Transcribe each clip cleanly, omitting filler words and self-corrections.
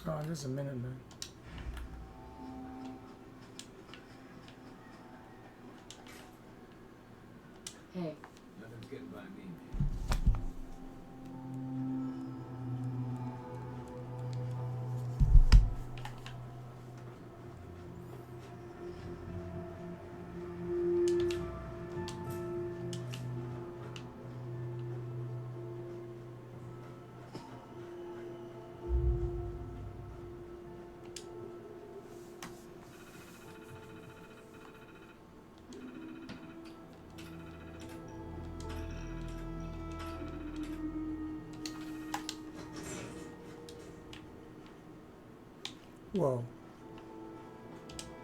Oh, just a minute, man. Hey. Nothing's getting by me, man. Whoa.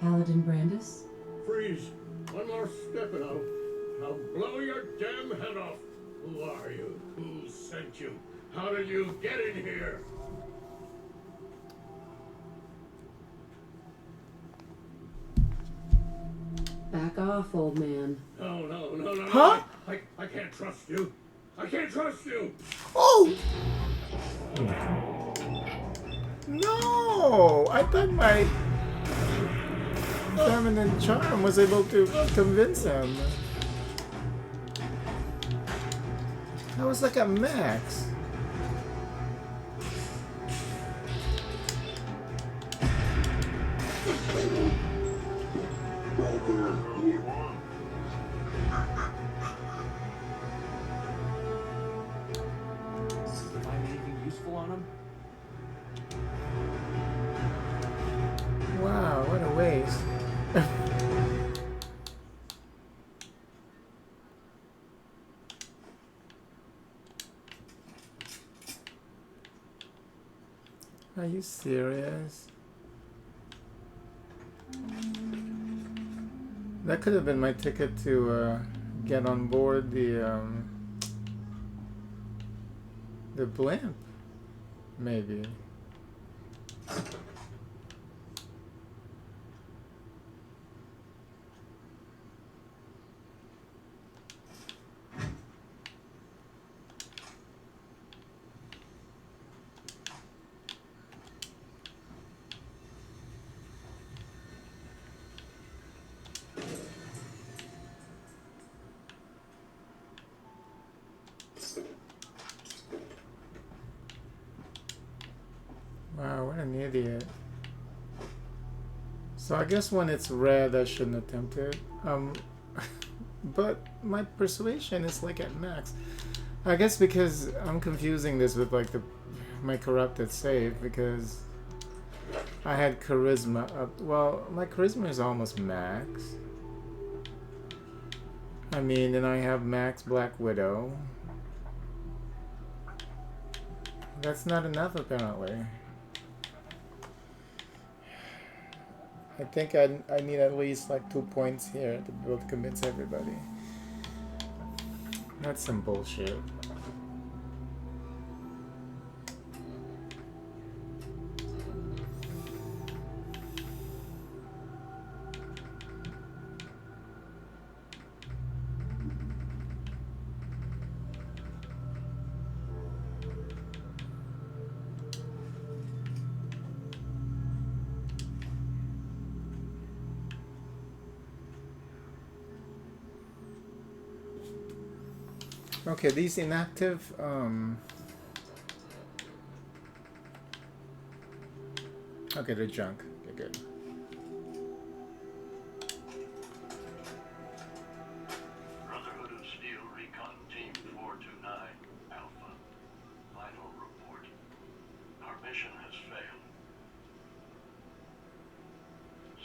Paladin Brandis? Freeze! One more step and I'll blow your damn head off! Who are you? Who sent you? How did you get in here? Back off, old man. No. Huh? I can't trust you. I can't trust you! Oh! No! I thought my feminine charm was able to convince him. That was like a max. Find anything useful on him? Wow, what a waste. Are you serious? That could have been my ticket to get on board the blimp, maybe. Wow, what an idiot. So I guess when it's red, I shouldn't attempt it. But my persuasion is like at max. I guess because I'm confusing this with like my corrupted save because I had charisma up. Well, my charisma is almost max. I mean, and I have max Black Widow. That's not enough apparently. I think I need at least like 2 points here to be able to convince everybody. That's some bullshit. Okay, these inactive, okay, they're junk. Okay, good. Brotherhood of Steel Recon Team 429, Alpha. Final report. Our mission has failed.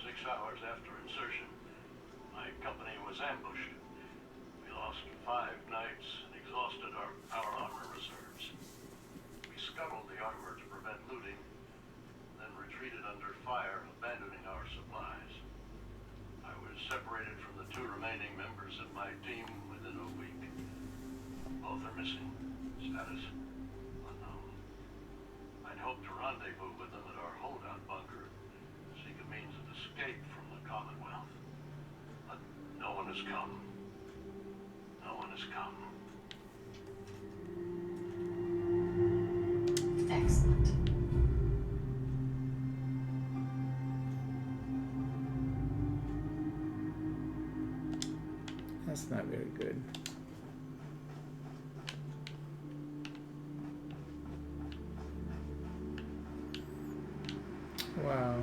6 hours after insertion, my company was ambushed. We lost 5 knights and exhausted our power armor reserves. We scuttled the armor to prevent looting, then retreated under fire, abandoning our supplies. I was separated from the 2 remaining members of my team within a week. Both are missing. Status unknown. I'd hoped to rendezvous with them at our holdout bunker, seek a means of escape from the Commonwealth. But no one has come. No one has come. Excellent. It's not very good. Wow.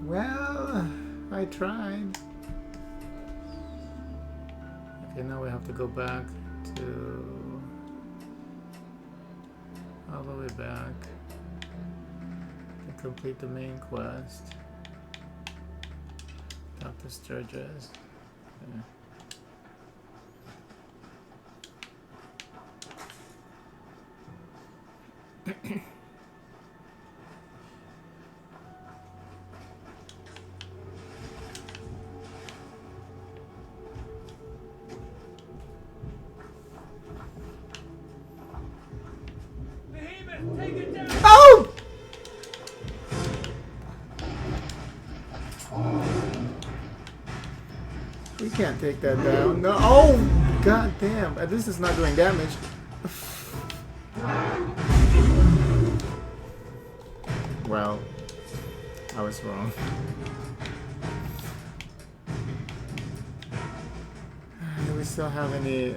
Well, I tried. Okay, now we have to go back to all the way back and complete the main quest. Dr. Sturgis. Yeah. Take it down! Oh! We can't take that down. No. Oh! God damn. This is not doing damage. Well, I was wrong. Do we still have any...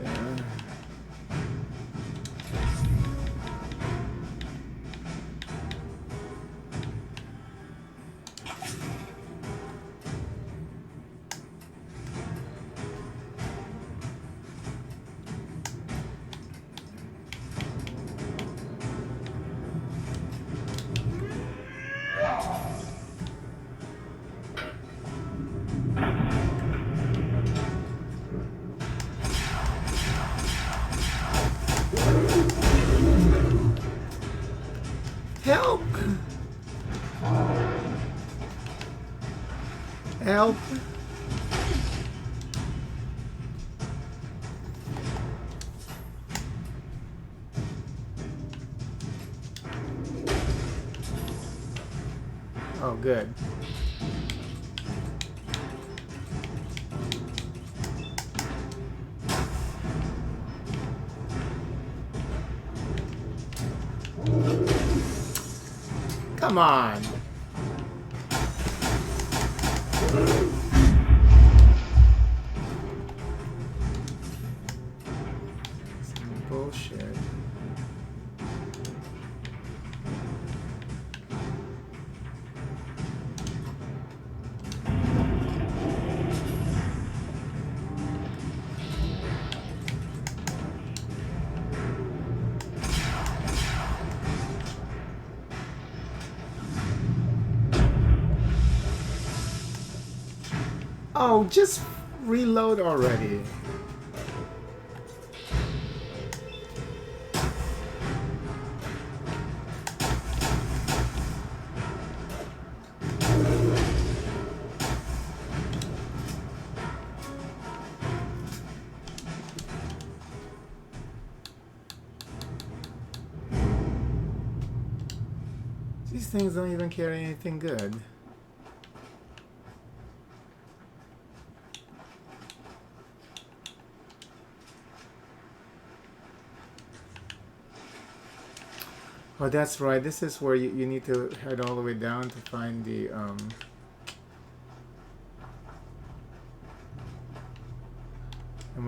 Help! Help! Oh, good. Come on. Some bullshit. Oh, just reload already. These things don't even carry anything good. Oh, that's right. This is where you need to head all the way down to find the Am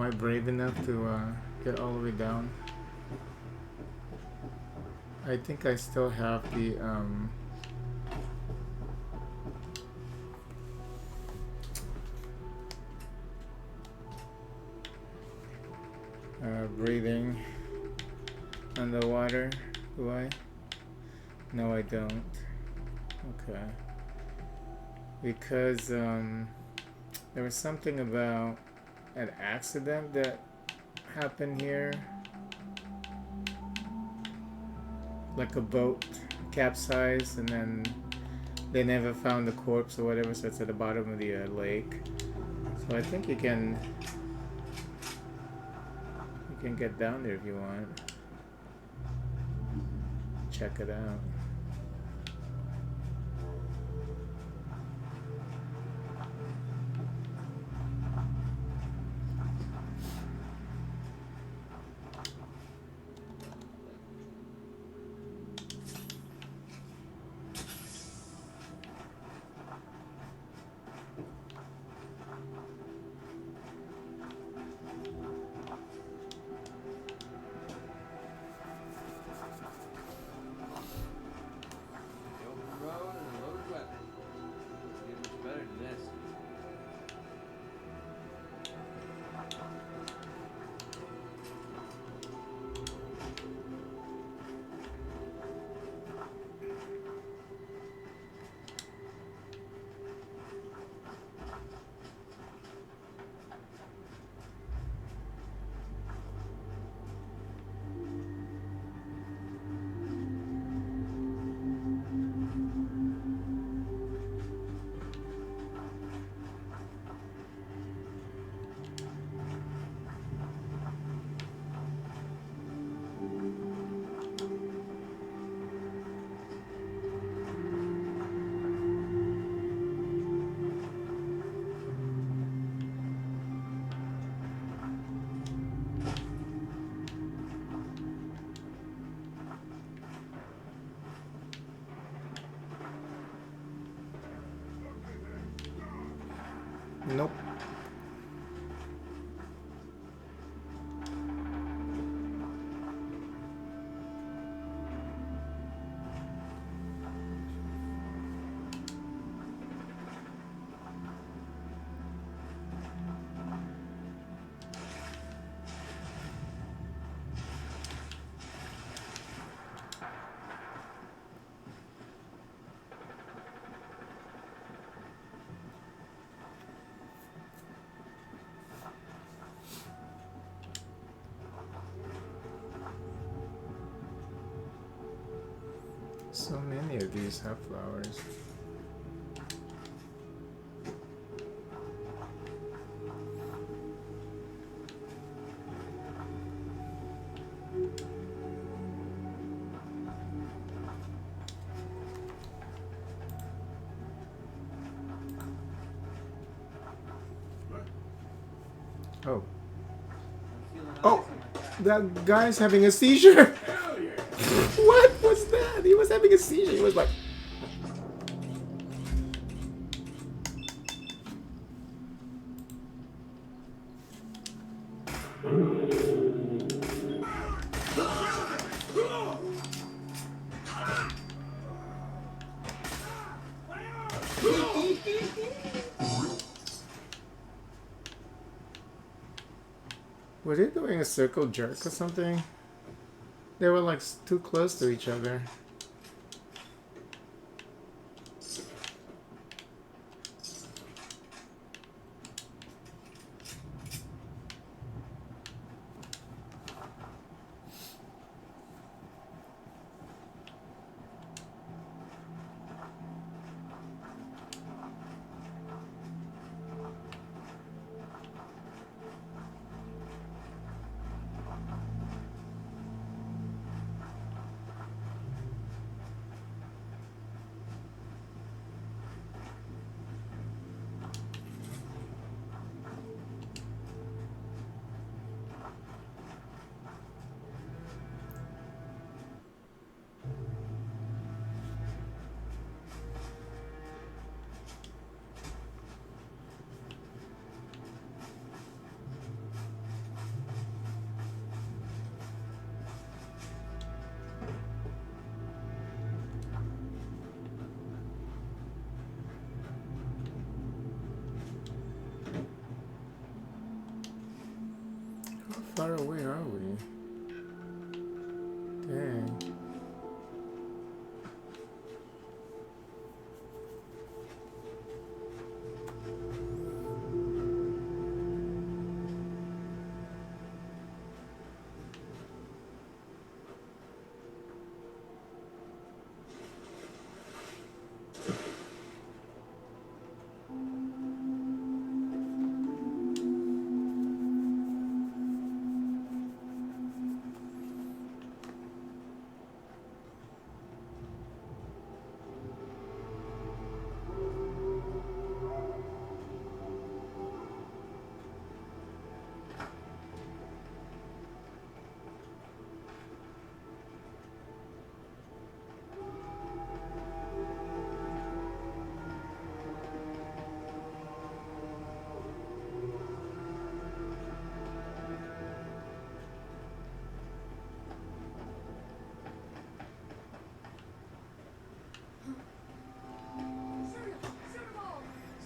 I brave enough to get all the way down? I think I still have the breathing underwater. Do I? No, I don't. Okay. Because there was something about an accident that happened here. Like a boat capsized and then they never found the corpse or whatever, so it's at the bottom of the lake. So I think you can get down there if you want. Check it out. Nope. So many of these have flowers. Oh. Oh, that guy's having a seizure. What was that? He was having a seizure. He was like. Were they doing a circle jerk or something? They were like too close to each other. How far away are we? Dang.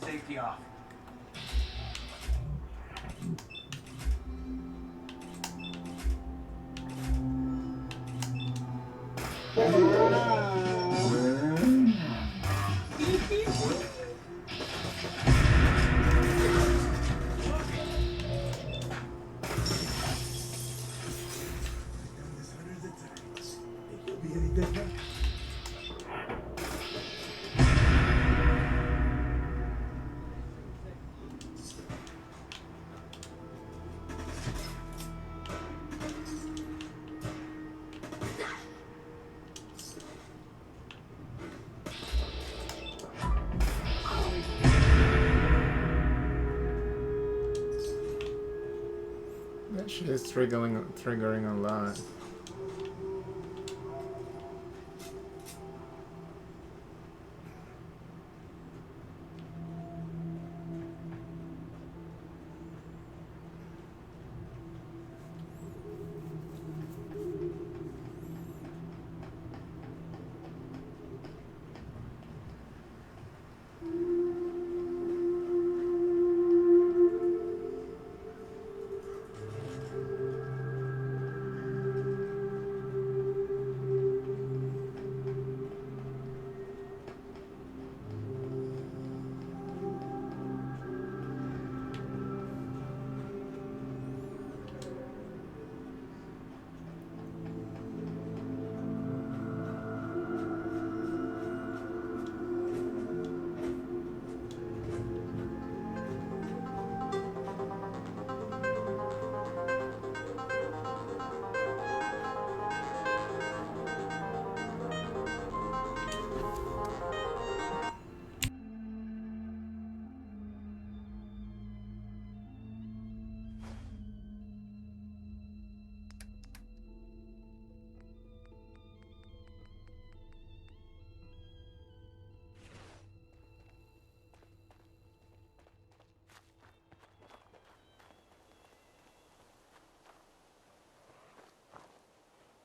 Safety off. That shit is triggering a lot.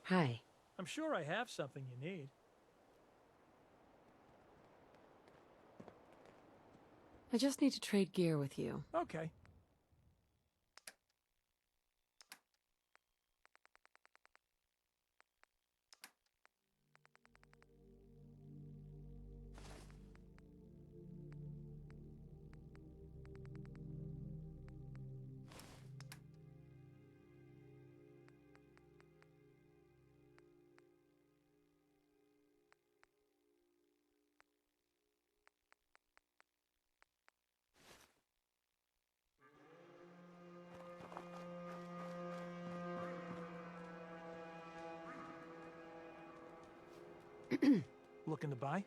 Hi. I'm sure I have something you need. I just need to trade gear with you. Okay. Looking to buy?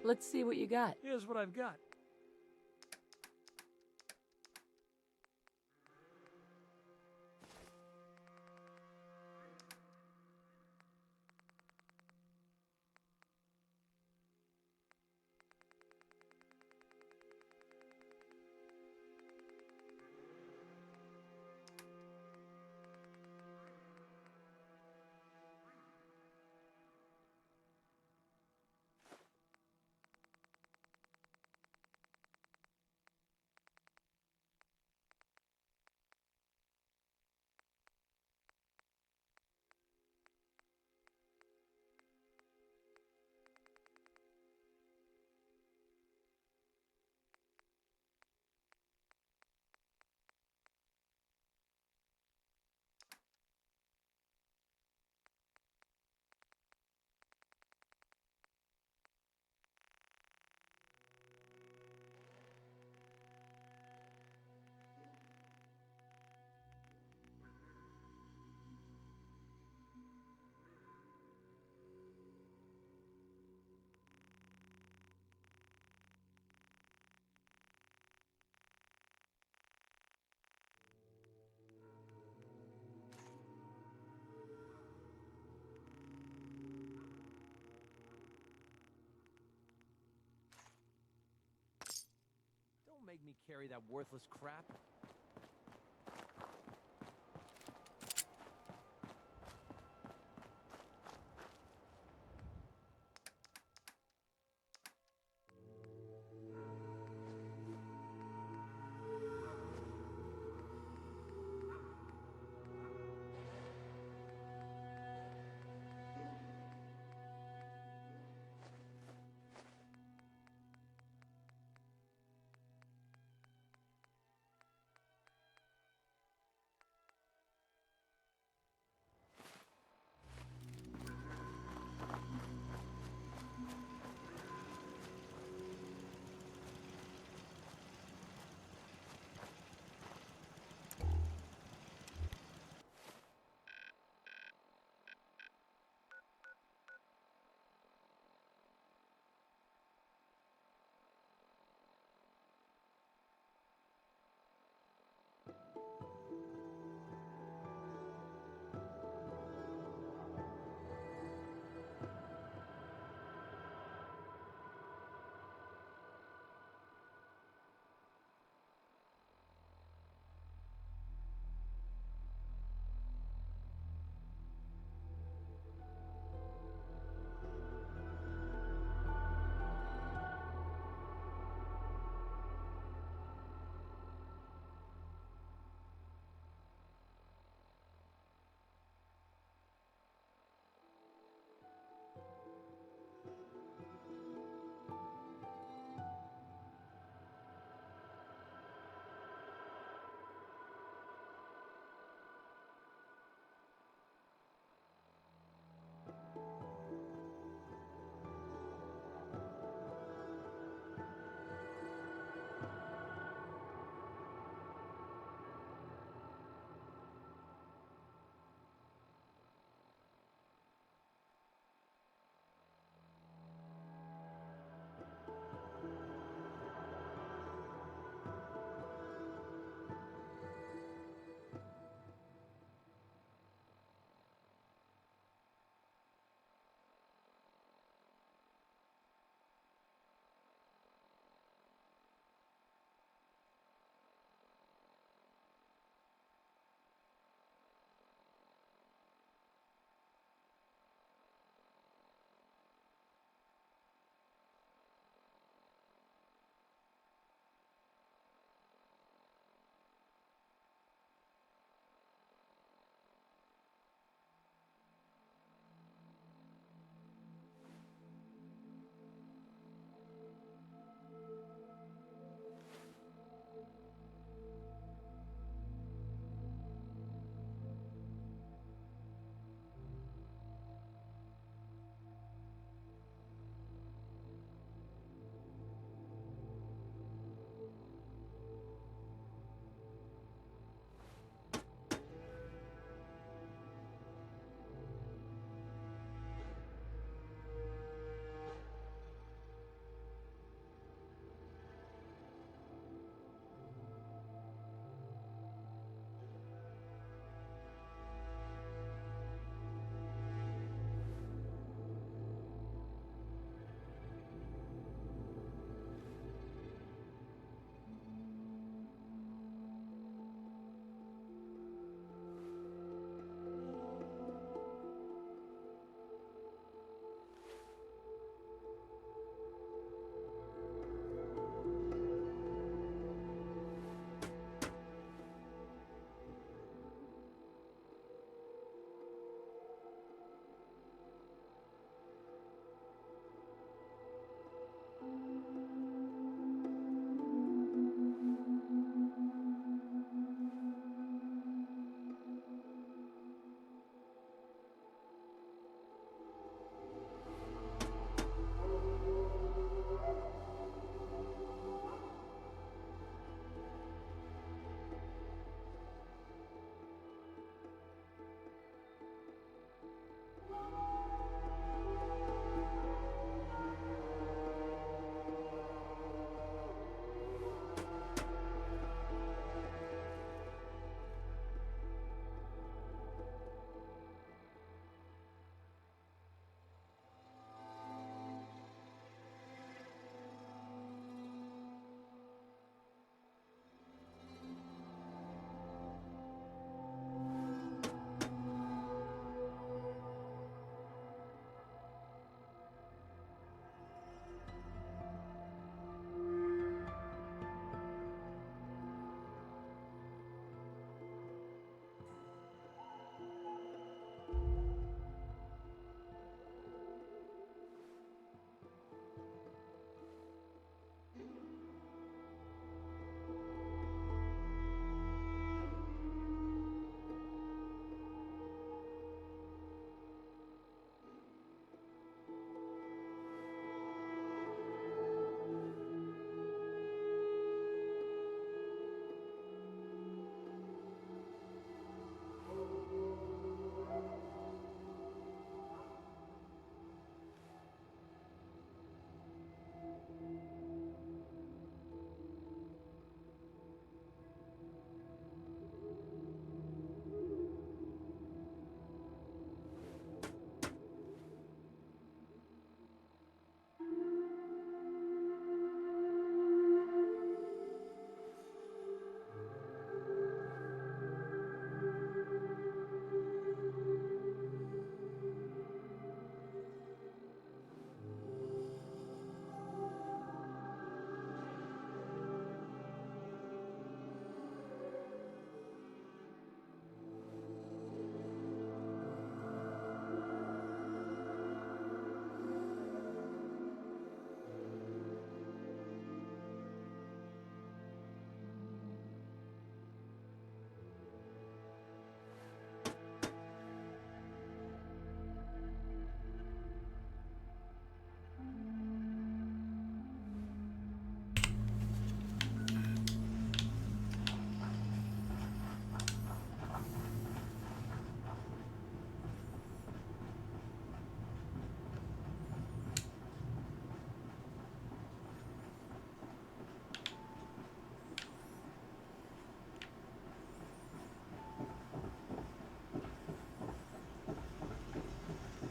Let's see what you got. Here's what I've got. Don't make me carry that worthless crap.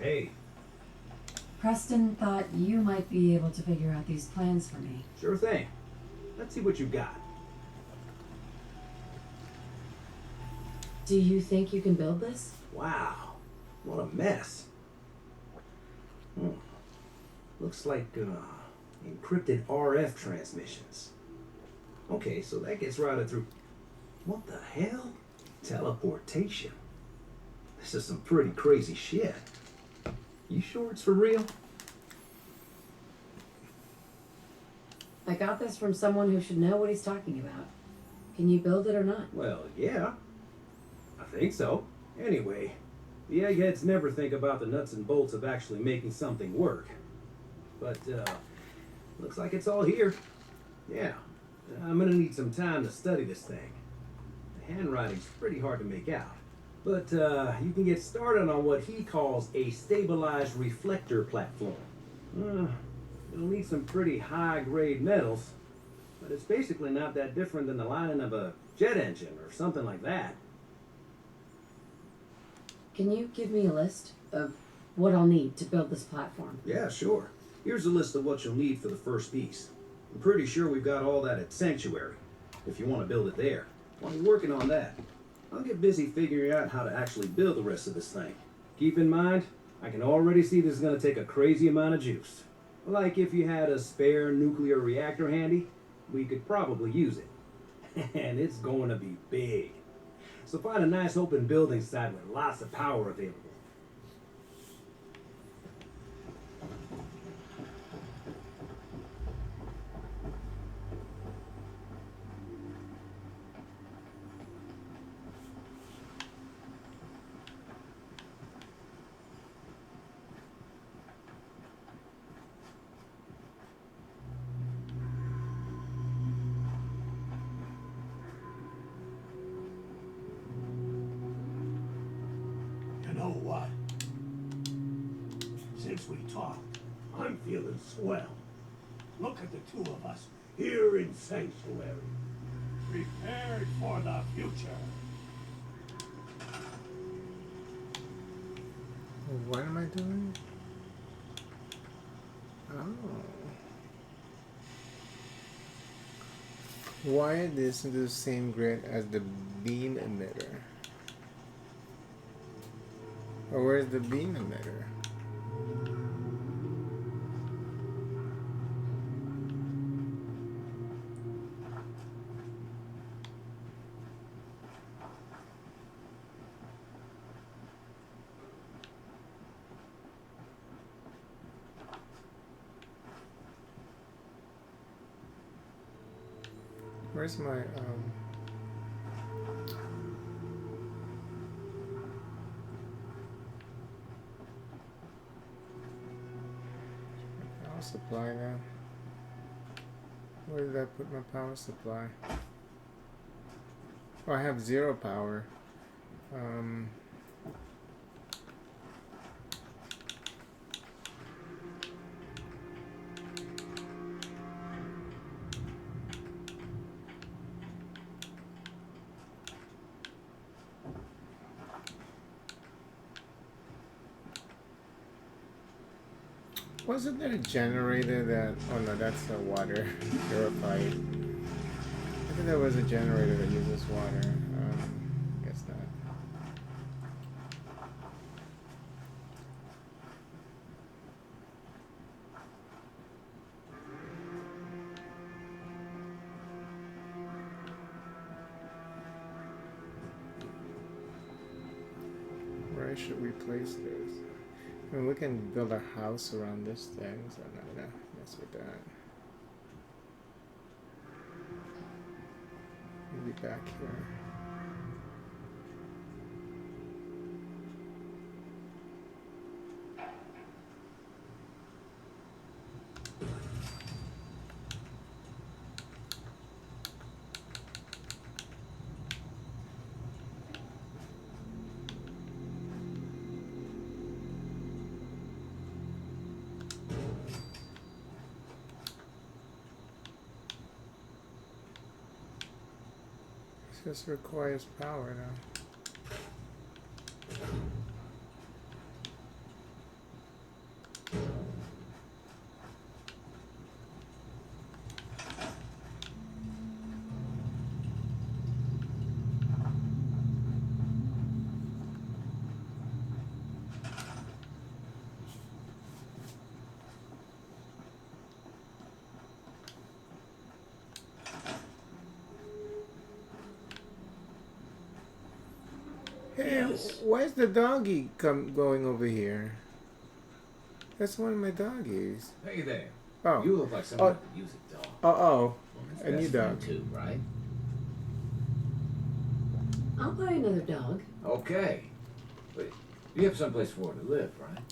Hey, Preston thought you might be able to figure out these plans for me. sure thing. Let's see what you got. Do you think you can build this? Wow, what a mess. Looks like encrypted RF transmissions. Okay, so that gets routed through. What the hell? Teleportation. This is some pretty crazy shit. You sure it's for real? I got this from someone who should know what he's talking about. Can you build it or not? Well, yeah. I think so. Anyway, the eggheads never think about the nuts and bolts of actually making something work. But, looks like it's all here. Yeah. I'm gonna need some time to study this thing. The handwriting's pretty hard to make out. But, you can get started on what he calls a stabilized reflector platform. It'll need some pretty high-grade metals, but it's basically not that different than the lining of a jet engine or something like that. Can you give me a list of what I'll need to build this platform? Yeah, sure. Here's a list of what you'll need for the first piece. I'm pretty sure we've got all that at Sanctuary, if you want to build it there. While you're working on that, I'll get busy figuring out how to actually build the rest of this thing. Keep in mind, I can already see this is going to take a crazy amount of juice. Like if you had a spare nuclear reactor handy, we could probably use it. And it's going to be big. So find a nice open building site with lots of power available. You know what? Since we talked, I'm feeling swell. Look at the two of us here in Sanctuary, prepared for the future. What am I doing? Oh. Wire this into the same grid as the beam emitter. Or where's the beam emitter? Where's my power supply now? Where did I put my power supply? Oh, I have 0 power. Wasn't there a generator that... Oh no, that's the water purified. I think there was a generator that uses water. Guess not. Where should we place this? I mean, we can build a house around this thing, so I'm not gonna mess with that. Maybe back here. This requires power now. Hey, Yes. why is the doggy going over here? That's one of my doggies. Hey there. Oh. You look like someone Oh. who could use a dog. Oh. Woman's A new best friend dog. too, right? I'll buy another dog. Okay. But you have someplace for her to live, right?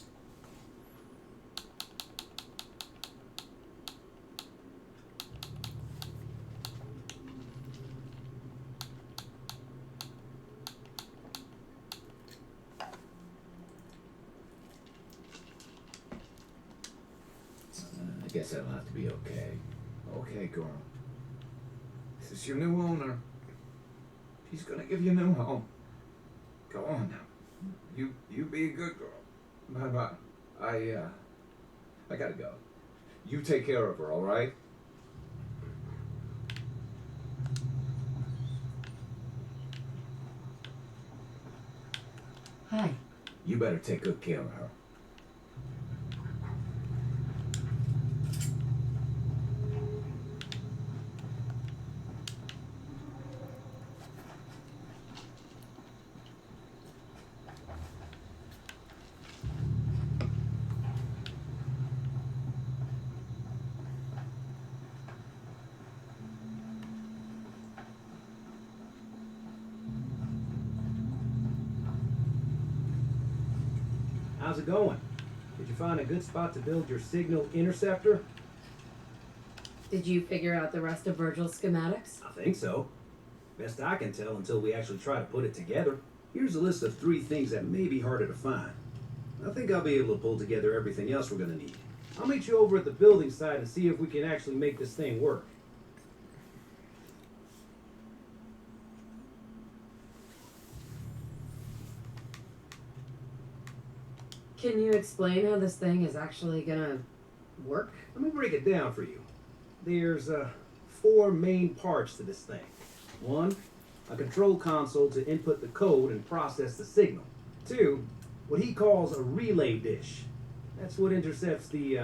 I guess that'll have to be okay. Okay, girl. This is your new owner. She's gonna give you a new home. Go on now. You be a good girl. Bye-bye. I gotta go. You take care of her, all right? Hi. You better take good care of her. How's it going? Did you find a good spot to build your signal interceptor? Did you figure out the rest of Virgil's schematics? I think so. Best I can tell until we actually try to put it together. Here's a list of 3 things that may be harder to find. I think I'll be able to pull together everything else we're gonna need. I'll meet you over at the building site and see if we can actually make this thing work. Can you explain how this thing is actually gonna work? Let me break it down for you. There's 4 main parts to this thing. 1, a control console to input the code and process the signal. 2, what he calls a relay dish. That's what intercepts the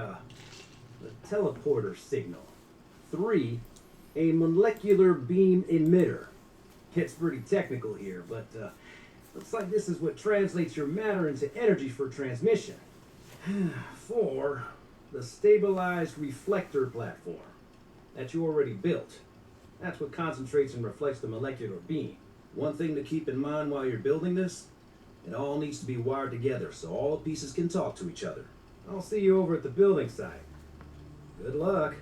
teleporter signal. 3, a molecular beam emitter. It's pretty technical here, but looks like this is what translates your matter into energy for transmission. 4, the stabilized reflector platform that you already built. That's what concentrates and reflects the molecular beam. One thing to keep in mind while you're building this, it all needs to be wired together so all the pieces can talk to each other. I'll see you over at the building site. Good luck.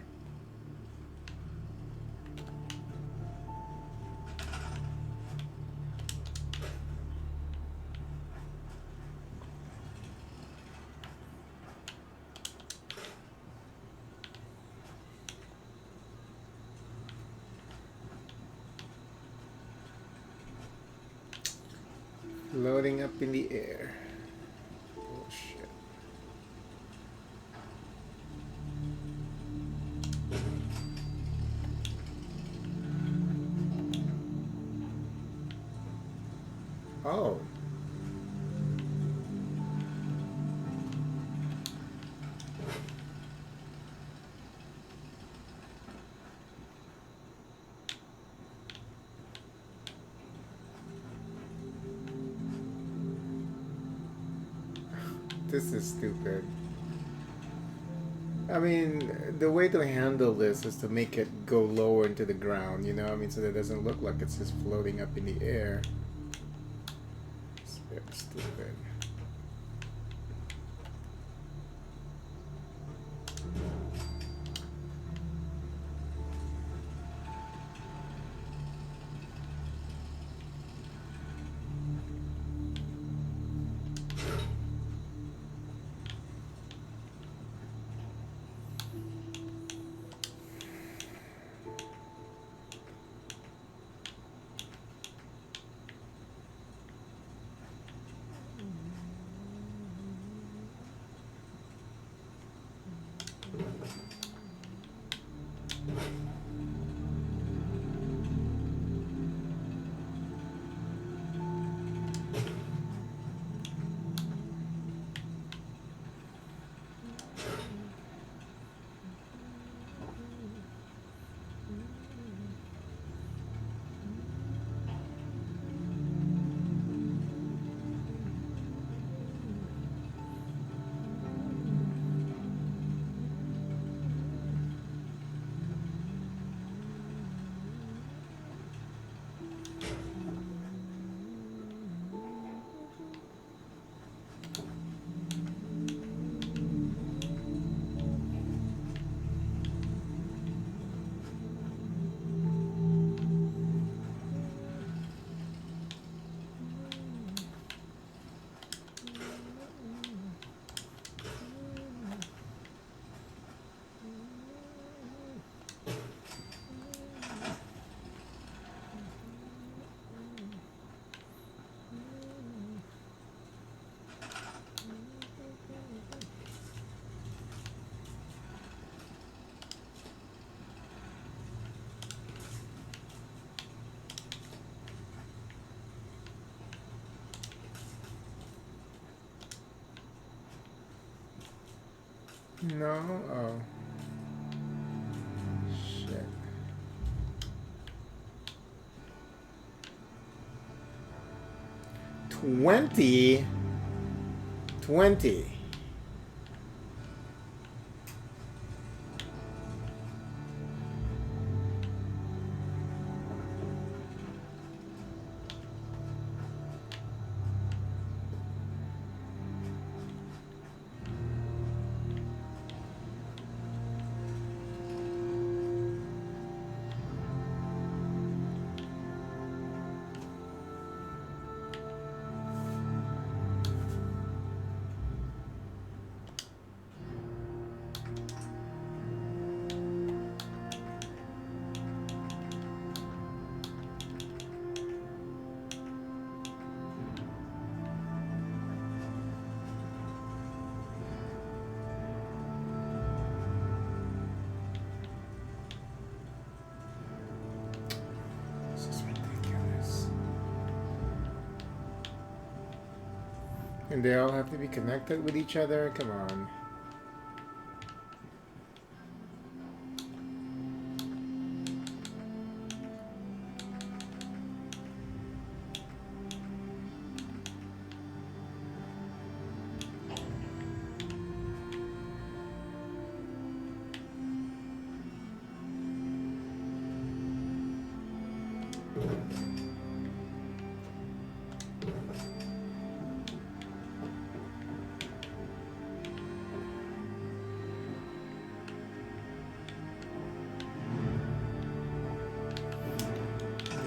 Loading up in the air. Bullshit. Oh. This is stupid. I mean, the way to handle this is to make it go lower into the ground, you know? I mean, so that it doesn't look like it's just floating up in the air. It's very stupid. No? Oh. Shit. $20? $20. This is ridiculous. And they all have to be connected with each other? Come on.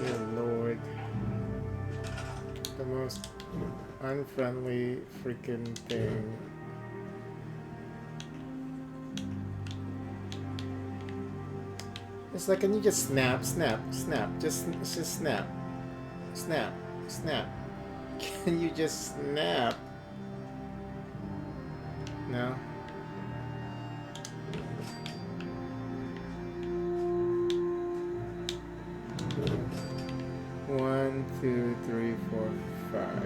Dear Lord. The most unfriendly freaking thing. It's like, can you just snap, snap, snap? Just snap. Snap, snap. Can you just snap? No? One, two, three, four, five.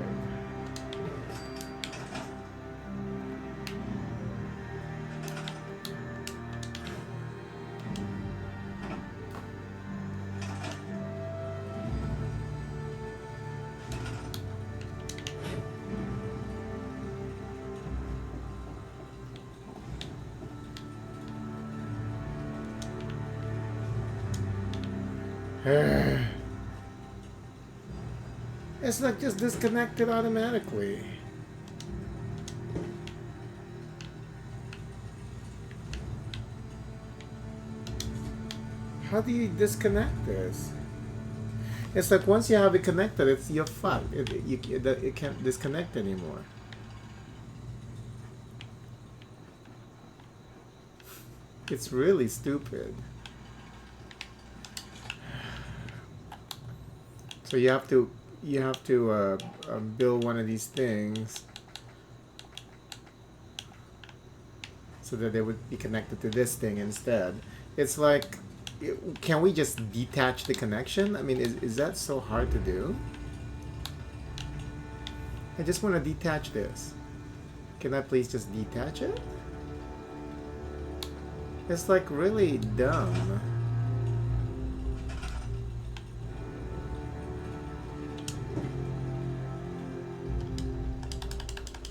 It's like just disconnected automatically. How do you disconnect this? It's like once you have it connected, it's you're fucked. It can't disconnect anymore. It's really stupid. So you have to build one of these things so that they would be connected to this thing instead. It's like, can we just detach the connection? I mean, is that so hard to do? I just want to detach this. Can I please just detach it? It's like really dumb.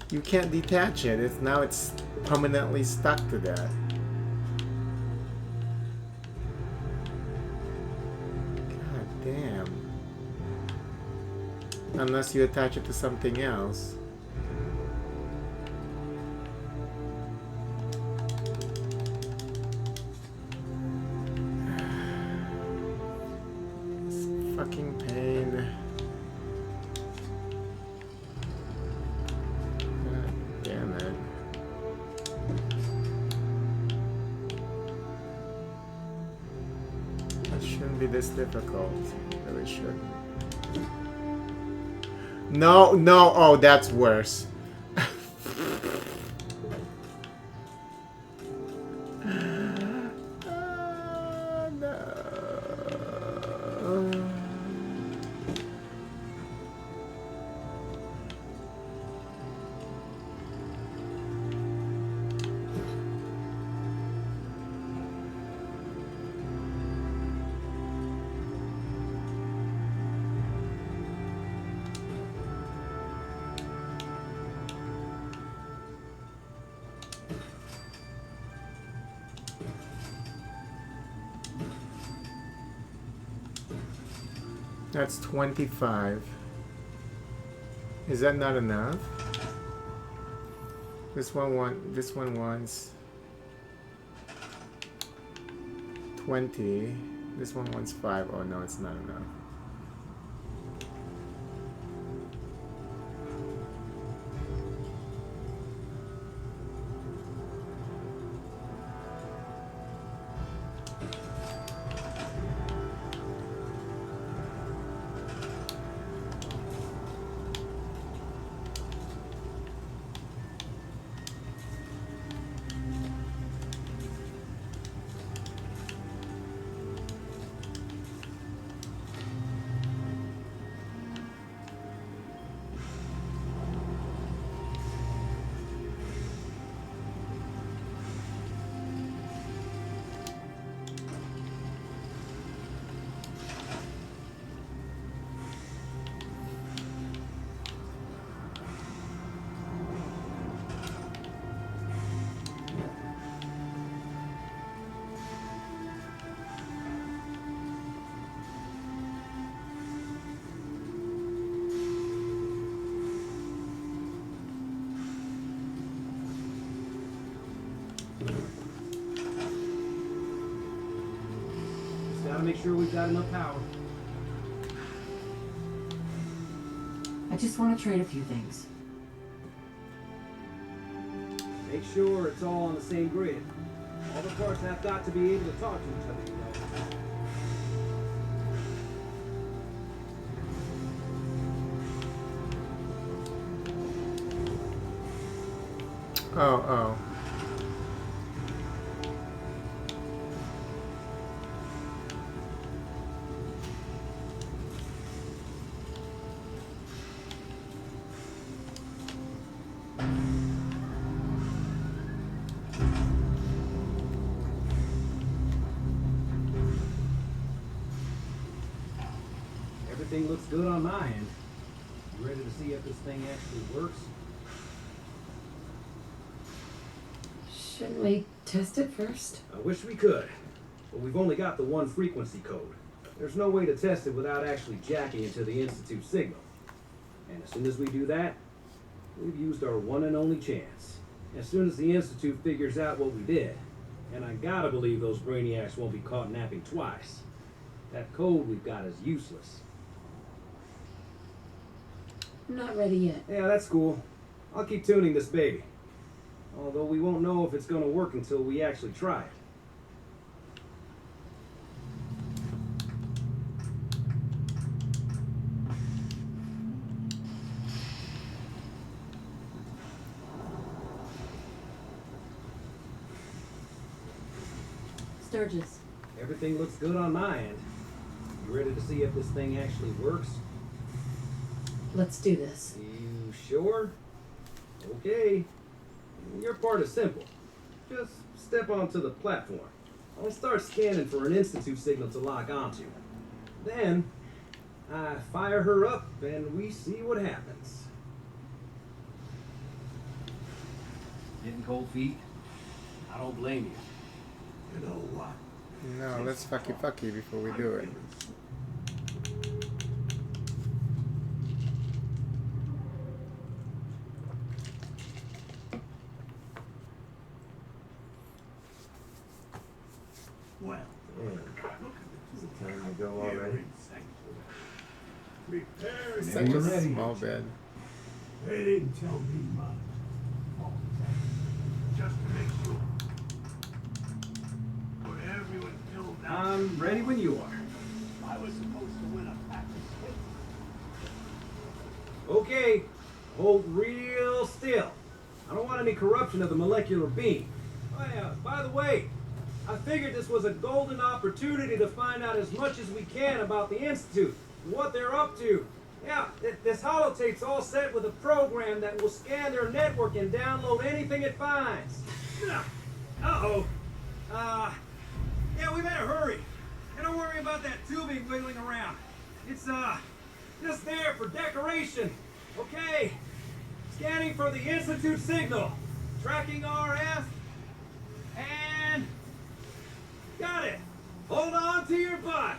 You can't detach it. It's permanently stuck to that. God damn. Unless you attach it to something else. It's fucking pain. Damn it. It shouldn't be this difficult. It really shouldn't. No, no, oh, that's worse. That's 25. Is that not enough? This one wants 20. This one wants 5. Oh no, it's not enough. Gotta make sure we've got enough power. I just want to trade a few things. Make sure it's all on the same grid. All the parts have got to be able to talk to each other, you know. Oh. Everything looks good on my end. You ready to see if this thing actually works? Shouldn't we test it first? I wish we could, but we've only got the one frequency code. There's no way to test it without actually jacking into the Institute signal. And as soon as we do that, we've used our one and only chance. As soon as the Institute figures out what we did, and I gotta believe those brainiacs won't be caught napping twice, that code we've got is useless. I'm not ready yet. Yeah, that's cool. I'll keep tuning this baby. Although we won't know if it's gonna work until we actually try it. Sturgis. Everything looks good on my end. You ready to see if this thing actually works? Let's do this. You sure? Okay. Your part is simple. Just step onto the platform. I'll start scanning for an Institute signal to lock onto. Then, I fire her up and we see what happens. Getting cold feet? I don't blame you. You know what? No, let's fucky before we do it. Well, Is it time to go already? Prepare Such Maybe a we're ready. small bed. They didn't tell me much. Just to make sure. For everyone killed out. I'm ready when you are. I was supposed to win a practice hit. Okay, hold real still. I don't want any corruption of the molecular beam. Oh yeah, by the way, I figured this was a golden opportunity to find out as much as we can about the Institute, what they're up to. Yeah, this holotape's all set with a program that will scan their network and download anything it finds. Uh-oh. Yeah, we better hurry. And don't worry about that tubing wiggling around. It's, just there for decoration. Okay. Scanning for the Institute signal. Tracking RF. And... got it. Hold on to your butt.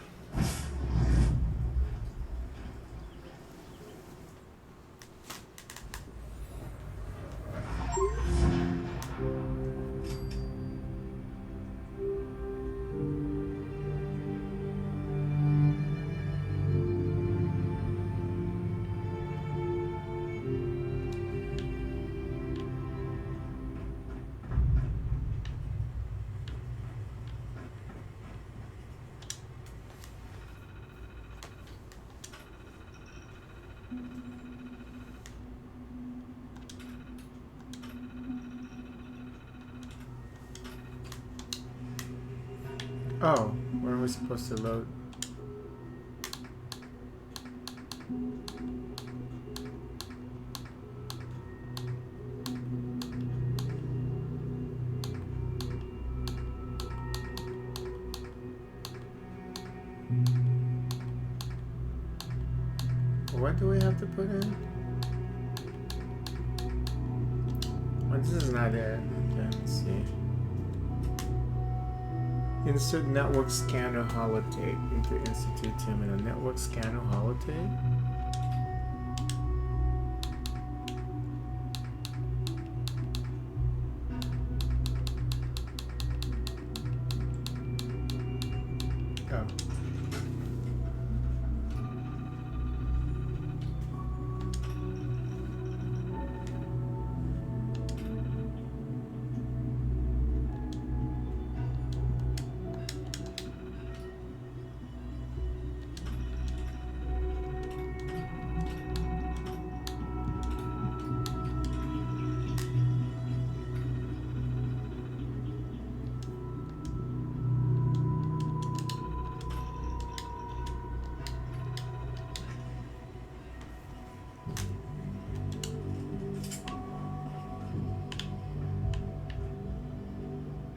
Oh, where are we supposed to load? What do we have to put in? Oh, this is not it. Okay, let's see. Insert network scanner holotape into Institute terminal. Network scanner holotape? Oh.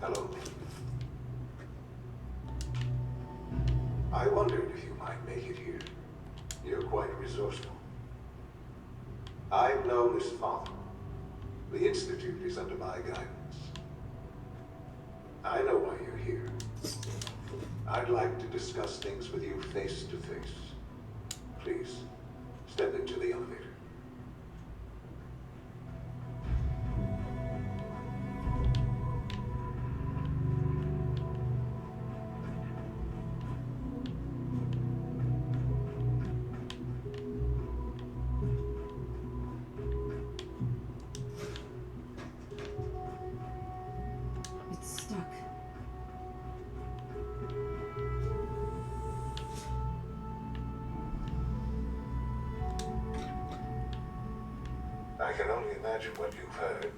Hello. I wondered if you might make it here. You're quite resourceful. I'm known as Father. The Institute is under my guidance. I know why you're here. I'd like to discuss things with you face to face. Please, step into the elevator. It's stuck. I can only imagine what you've heard,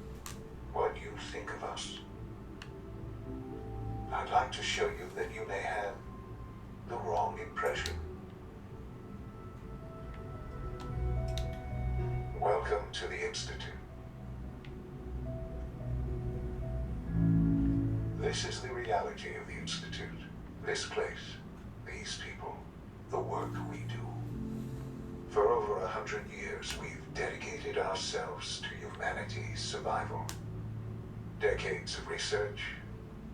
what you think of us. I'd like to show you that you may have the wrong impression. Welcome to the Institute. This is the reality of the Institute. This place, these people, the work we do. For over 100 years, we've dedicated ourselves to humanity's survival. Decades of research,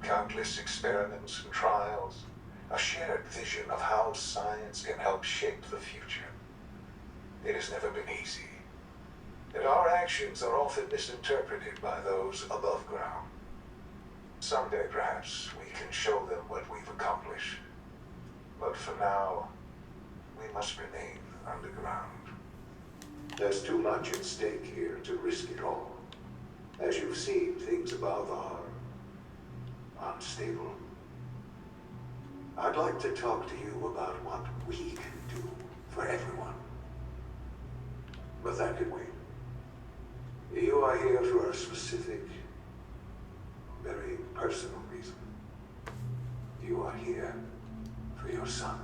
countless experiments and trials, a shared vision of how science can help shape the future. It has never been easy, and our actions are often misinterpreted by those above ground. Someday, perhaps, we can show them what we've accomplished. But for now, we must remain underground. There's too much at stake here to risk it all. As you've seen, things above are unstable. I'd like to talk to you about what we can do for everyone. But that can wait. You are here for a specific, very personal reason. You are here for your son.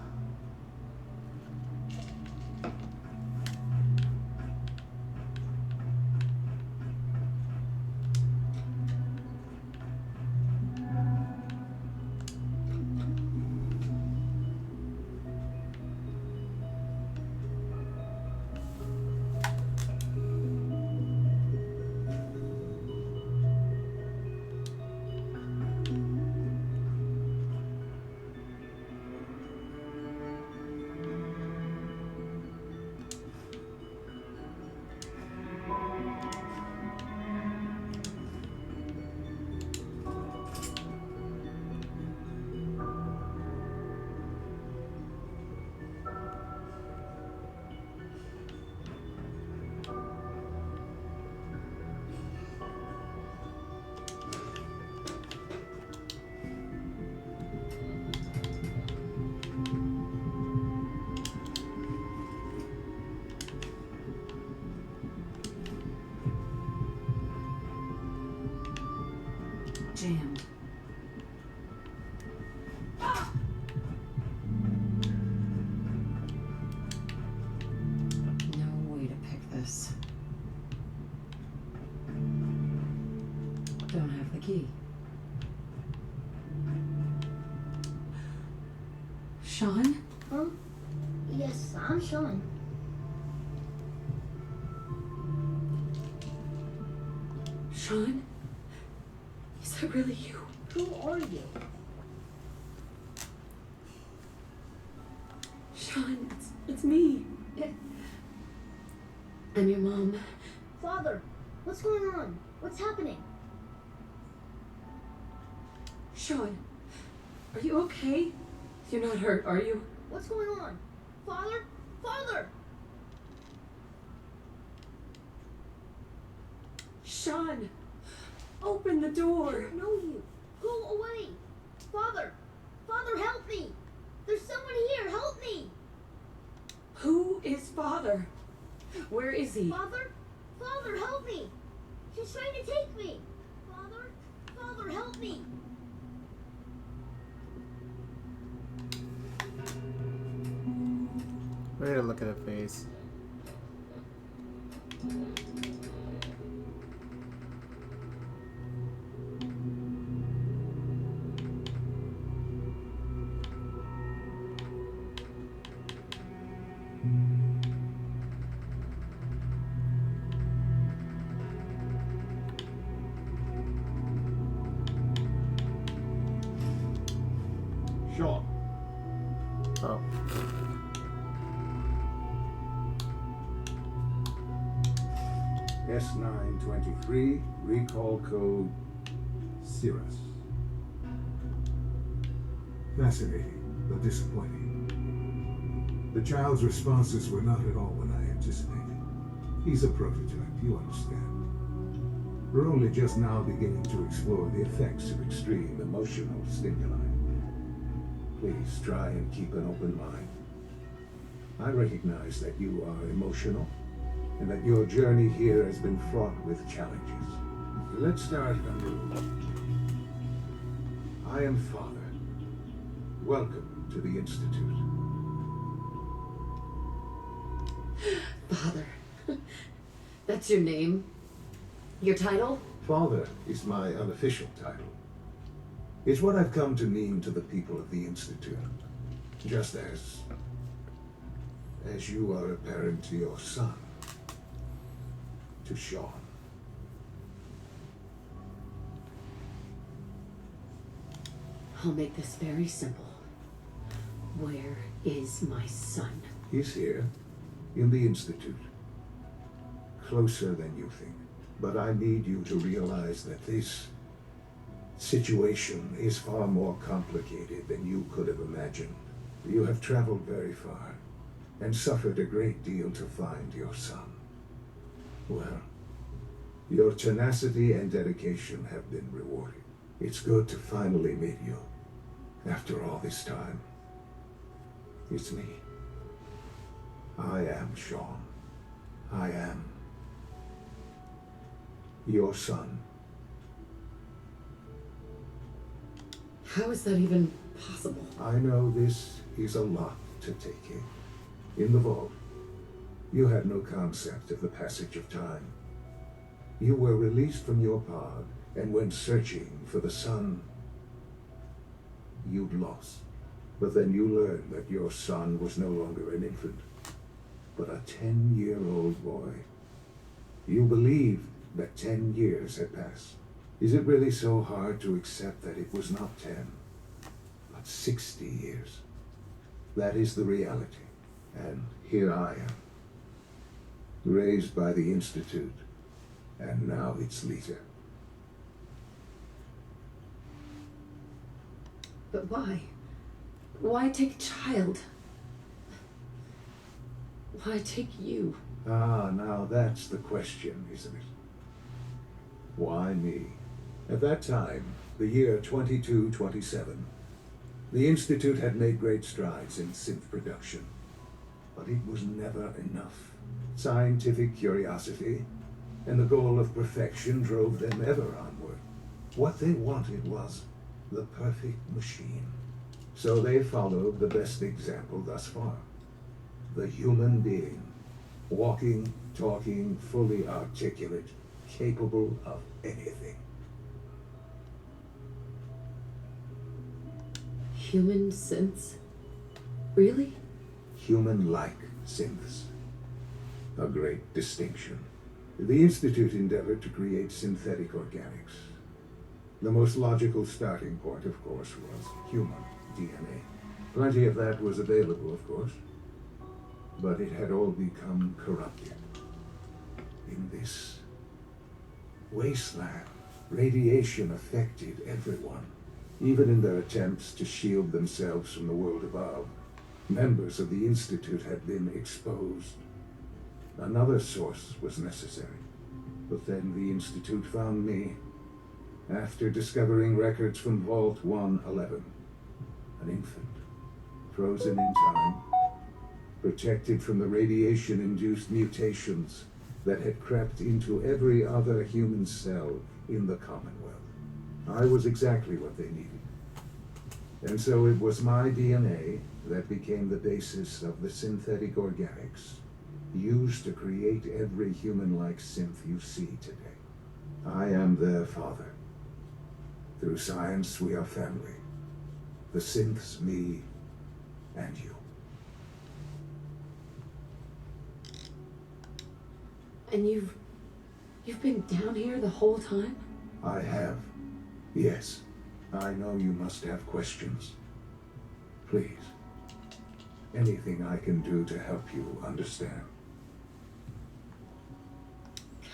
jammed. No way to pick this. Don't have the key. Sean? Yes, I'm Sean. Sean? Is that really you? Who are you? Sean, it's me. I'm your mom. Father, what's going on? What's happening? Sean, are you okay? You're not hurt, are you? What's going on? Father? Father! Sean, open the door. I don't know you. Go away. Father! Father, help me! There's someone here. Help me! Who is Father? Where is he? Father? Father, help me! She's trying to take me! Father? Father, help me! Way to look at her face. Sean. Oh. S923, recall code Cirrus. Fascinating, but disappointing. The child's responses were not at all what I anticipated. He's a prototype, you understand. We're only just now beginning to explore the effects of extreme emotional stimuli. Please try and keep an open mind. I recognize that you are emotional, and that your journey here has been fraught with challenges. Let's start anew. I am Father. Welcome to the Institute. Father. That's your name? Your title? Father is my unofficial title. It's what I've come to mean to the people of the Institute. Just as you are a parent to your son. To Sean. I'll make this very simple. Where is my son? He's here, in the Institute. Closer than you think. But I need you to realize that this situation is far more complicated than you could have imagined. You have traveled very far, and suffered a great deal to find your son. Well, your tenacity and dedication have been rewarded. It's good to finally meet you, after all this time. It's me. I am Sean. I am your son. How is that even possible? I know this is a lot to take in. In the vault, you had no concept of the passage of time. You were released from your pod and went searching for the son you'd lost. But then you learned that your son was no longer an infant, but a 10-year-old boy. You believed that 10 years had passed. Is it really so hard to accept that it was not 10, but 60 years? That is the reality. And here I am, raised by the Institute, and now its leader. But why? Why take a child? Why take you? Ah, now that's the question, isn't it? Why me? At that time, the year 2227, the Institute had made great strides in synth production. But it was never enough. Scientific curiosity and the goal of perfection drove them ever onward. What they wanted was the perfect machine. So they followed the best example thus far. The human being. Walking, talking, fully articulate, capable of anything. Human synths? Really? Human-like synths. A great distinction. The Institute endeavored to create synthetic organics. The most logical starting point, of course, was human DNA. Plenty of that was available, of course. But it had all become corrupted. In this wasteland, radiation affected everyone, even in their attempts to shield themselves from the world above. Members of the Institute had been exposed. Another source was necessary. But then the Institute found me, after discovering records from Vault 111. An infant, frozen in time, protected from the radiation-induced mutations that had crept into every other human cell in the Commonwealth. I was exactly what they needed. And so it was my DNA that became the basis of the synthetic organics used to create every human-like synth you see today. I am their father. Through science, we are family. The synths, me, and you. And you've been down here the whole time? I have. Yes. I know you must have questions. Please. Anything I can do to help you understand.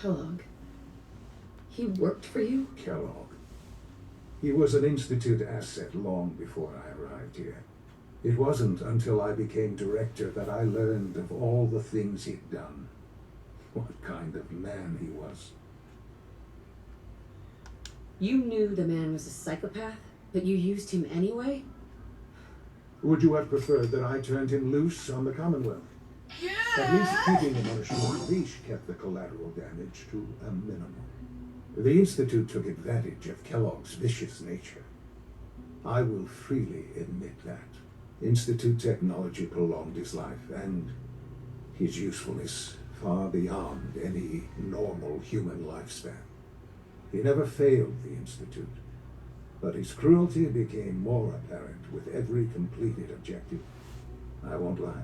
Kellogg. He worked for you? Kellogg. He was an Institute asset long before I arrived here. It wasn't until I became director that I learned of all the things he'd done. What kind of man he was. You knew the man was a psychopath, but you used him anyway? Would you have preferred that I turned him loose on the Commonwealth? At least keeping him on a short leash kept the collateral damage to a minimum. The Institute took advantage of Kellogg's vicious nature. I will freely admit that. Institute technology prolonged his life and his usefulness far beyond any normal human lifespan. He never failed the Institute, but his cruelty became more apparent with every completed objective. I won't lie.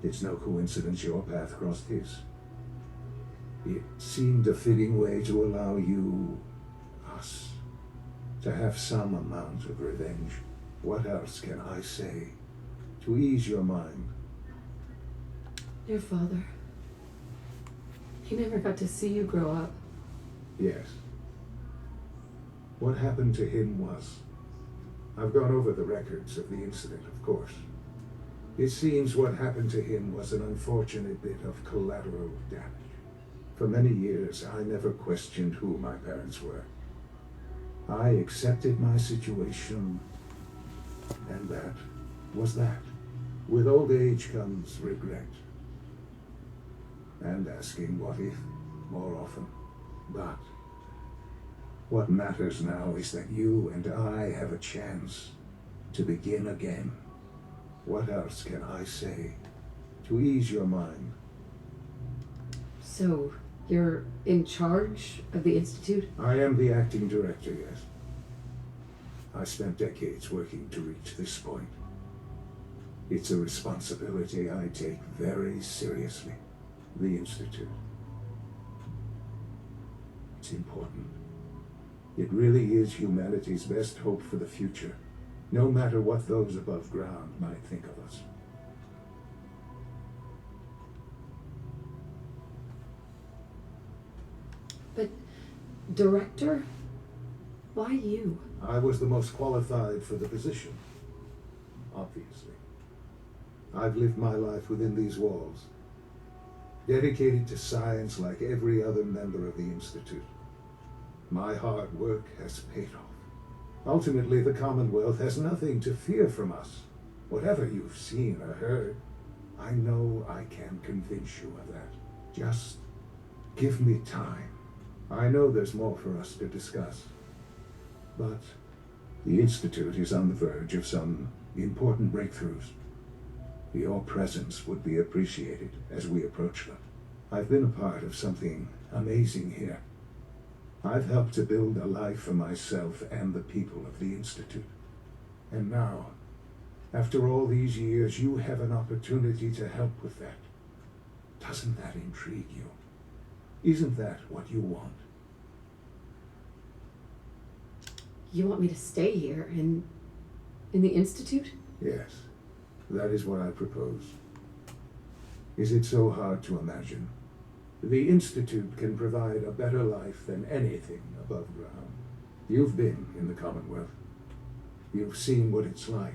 It's no coincidence your path crossed his. It seemed a fitting way to allow you, us, to have some amount of revenge. What else can I say to ease your mind? Your father. He never got to see you grow up. Yes. What happened to him was... I've gone over the records of the incident, of course. It seems what happened to him was an unfortunate bit of collateral damage. For many years, I never questioned who my parents were. I accepted my situation, and that was that. With old age comes regret. And asking what if more often. But what matters now is that you and I have a chance to begin again. What else can I say to ease your mind? So, you're in charge of the Institute? I am the acting director, yes. I spent decades working to reach this point. It's a responsibility I take very seriously. The Institute. It's important. It really is humanity's best hope for the future, no matter what those above ground might think of us. But, director? Why you? I was the most qualified for the position, obviously. I've lived my life within these walls, dedicated to science like every other member of the Institute. My hard work has paid off. Ultimately, the Commonwealth has nothing to fear from us. Whatever you've seen or heard, I know I can convince you of that. Just give me time. I know there's more for us to discuss, but the Institute is on the verge of some important breakthroughs. Your presence would be appreciated as we approach them. I've been a part of something amazing here. I've helped to build a life for myself and the people of the Institute. And now, after all these years, you have an opportunity to help with that. Doesn't that intrigue you? Isn't that what you want? You want me to stay here in the Institute? Yes, that is what I propose. Is it so hard to imagine? The Institute can provide a better life than anything above ground. You've been in the Commonwealth. You've seen what it's like.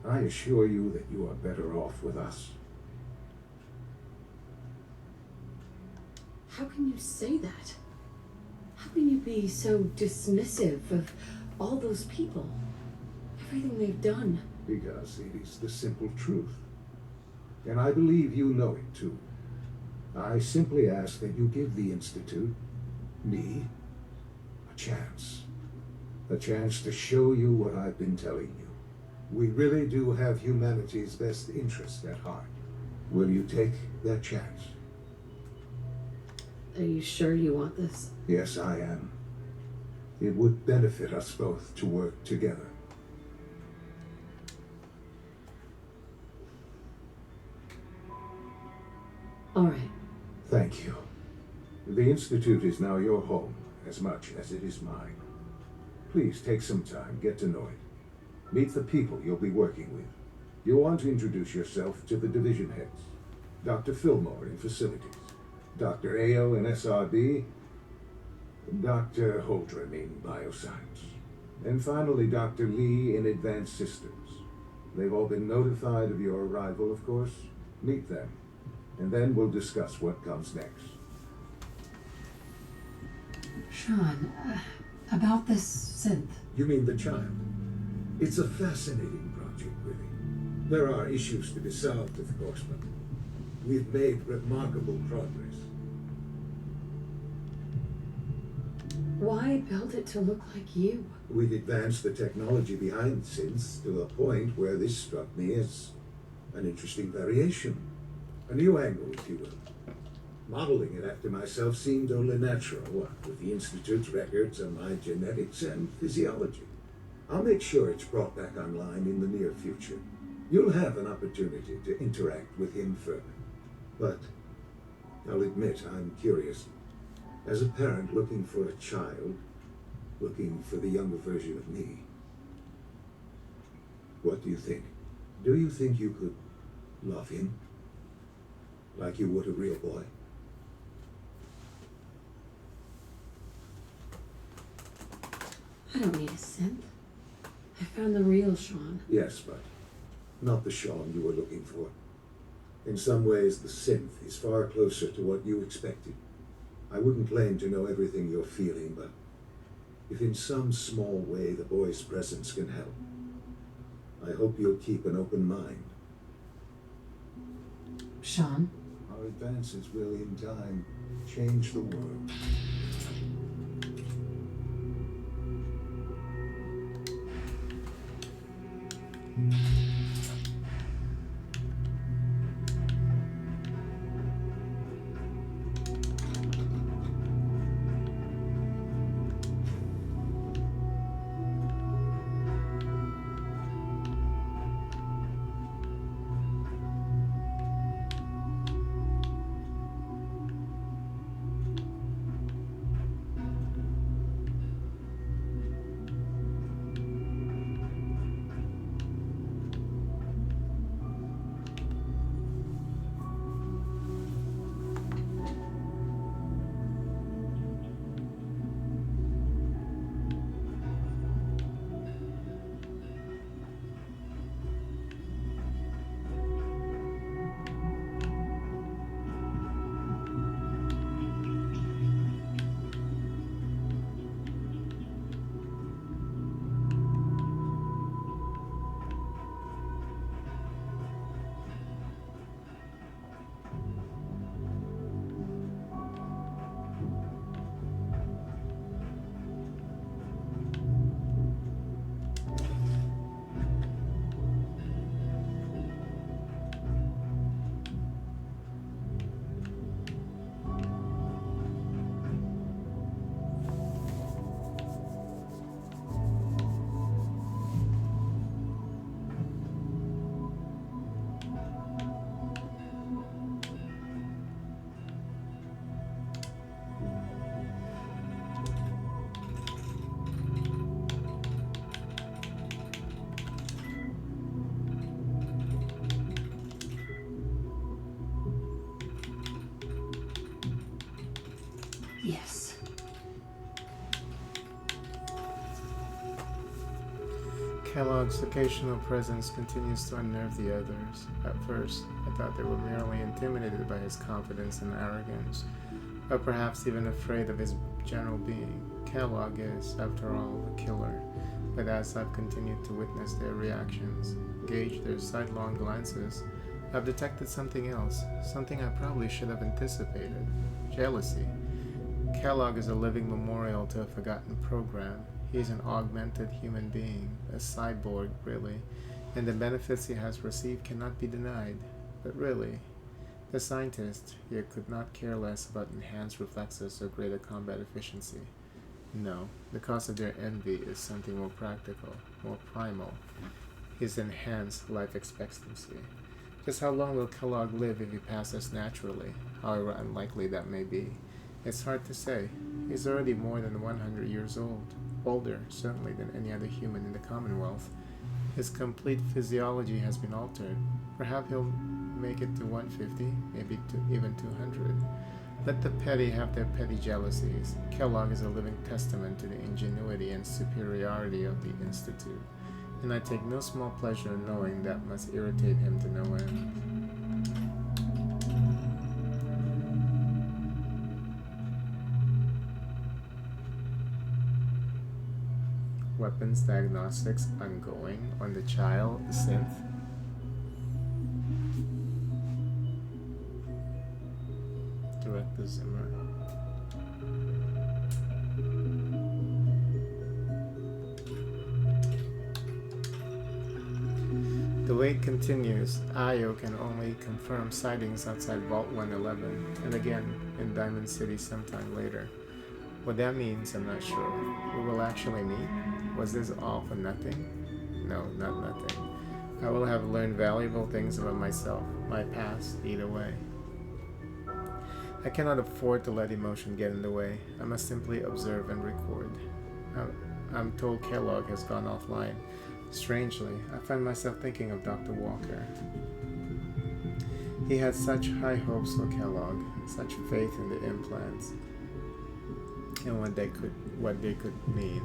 I assure you that you are better off with us. How can you say that? How can you be so dismissive of all those people? Everything they've done? Because it is the simple truth. And I believe you know it too. I simply ask that you give the Institute, me, a chance. A chance to show you what I've been telling you. We really do have humanity's best interest at heart. Will you take that chance? Are you sure you want this? Yes, I am. It would benefit us both to work together. All right. Thank you. The Institute is now your home as much as it is mine. Please take some time, get to know it. Meet the people you'll be working with. You'll want to introduce yourself to the division heads. Dr. Fillmore in facilities, Dr. Ao in SRB, Dr. Holdren in bioscience, and finally Dr. Lee in advanced systems. They've all been notified of your arrival, of course. Meet them, and then we'll discuss what comes next. Sean, about this synth. You mean the child? It's a fascinating project, really. There are issues to be solved, of course, but we've made remarkable progress. Why build it to look like you? We've advanced the technology behind synths to a point where this struck me as an interesting variation. A new angle, if you will. Modeling it after myself seemed only natural, what with the Institute's records on my genetics and physiology. I'll make sure it's brought back online in the near future. You'll have an opportunity to interact with him further. But I'll admit I'm curious. As a parent looking for a child, looking for the younger version of me, what do you think? Do you think you could love him like you would a real boy? I don't need a synth. I found the real Sean. Yes, but not the Sean you were looking for. In some ways, the synth is far closer to what you expected. I wouldn't claim to know everything you're feeling, but if in some small way the boy's presence can help, I hope you'll keep an open mind. Sean? Our advances will, in time, change the world. Kellogg's occasional presence continues to unnerve the others. At first, I thought they were merely intimidated by his confidence and arrogance, or perhaps even afraid of his general being. Kellogg is, after all, a killer, but as I've continued to witness their reactions, gauge their sidelong glances, I've detected something else, something I probably should have anticipated: jealousy. Kellogg is a living memorial to a forgotten program. He's an augmented human being, a cyborg, really, and the benefits he has received cannot be denied. But really, the scientist here could not care less about enhanced reflexes or greater combat efficiency. No, the cause of their envy is something more practical, more primal: his enhanced life expectancy. Just how long will Kellogg live if he passes naturally, however unlikely that may be? It's hard to say. He's already more than 100 years old, older, certainly, than any other human in the Commonwealth. His complete physiology has been altered. Perhaps he'll make it to 150, maybe even 200. Let the petty have their petty jealousies. Kellogg is a living testament to the ingenuity and superiority of the Institute, and I take no small pleasure in knowing that must irritate him to no end. Weapons diagnostics ongoing on the child synth. Director Zimmer. The wait continues. Ayo can only confirm sightings outside Vault 111 and again in Diamond City sometime later. What that means, I'm not sure. We will actually meet? Was this all for nothing? No, not nothing. I will have learned valuable things about myself, my past, either way. I cannot afford to let emotion get in the way. I must simply observe and record. I'm told Kellogg has gone offline. Strangely, I find myself thinking of Dr. Walker. He had such high hopes for Kellogg, such faith in the implants, and what they could mean.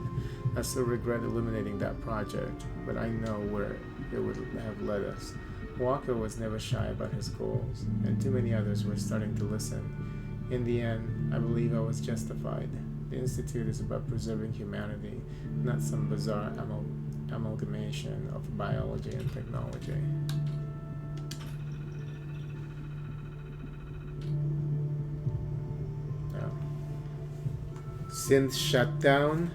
I still regret eliminating that project, but I know where it would have led us. Walker was never shy about his goals, and too many others were starting to listen. In the end, I believe I was justified. The Institute is about preserving humanity, not some bizarre amalgamation of biology and technology. Synth shutdown.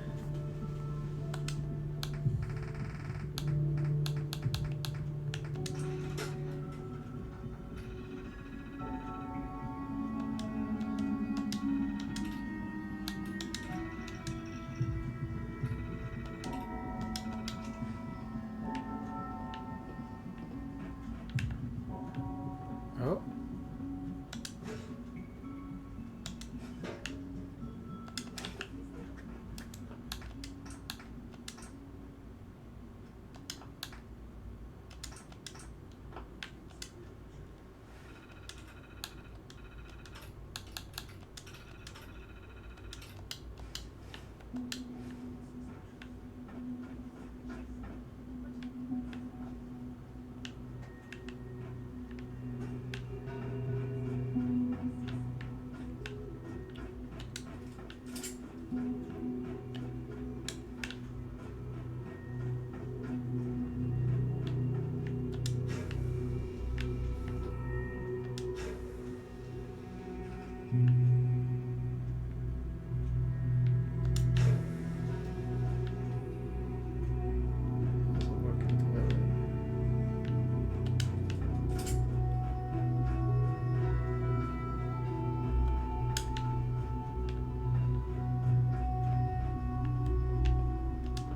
Oh.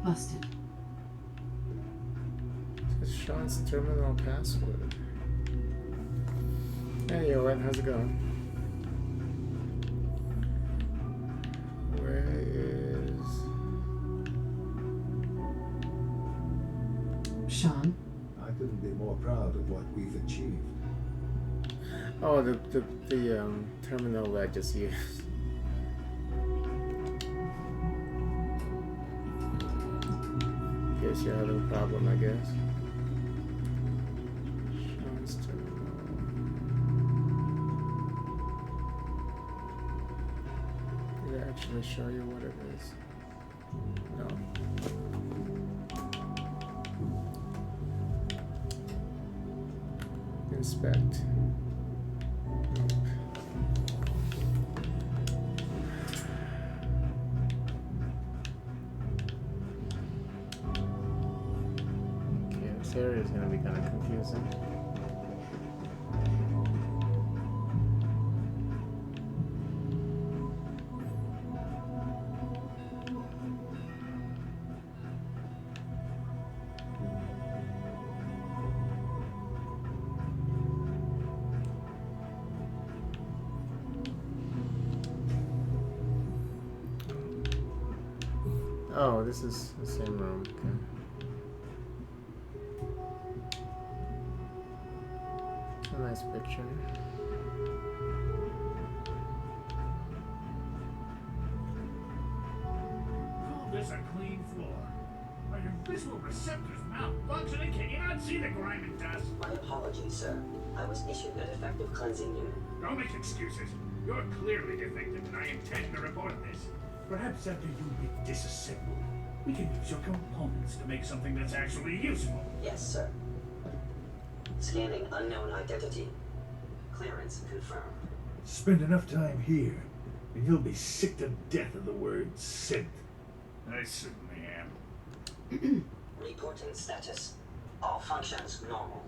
Busted. This is Sean's terminal password. Hey, Yoel, how's it going? Where is Sean? I couldn't be more proud of what we've achieved. Oh, the terminal I just used. case you're having a problem, I guess. Chance to did it actually show you what it is? No. Inspect. Nope. Okay, this area is going to be kind of confusing. Oh, this is the same room. Okay. It's a nice picture. Call this a clean floor. Are your visual receptors malfunctioning? Can you not see the grime and dust? My apologies, sir. I was issued a defective cleansing unit. Don't make excuses. You're clearly defective, and I intend to report this. Perhaps after you've been disassembled, we can use your components to make something that's actually useful. Yes, sir. Scanning unknown identity. Clearance confirmed. Spend enough time here, and you'll be sick to death of the word synth. I certainly am. Reporting status. All functions normal.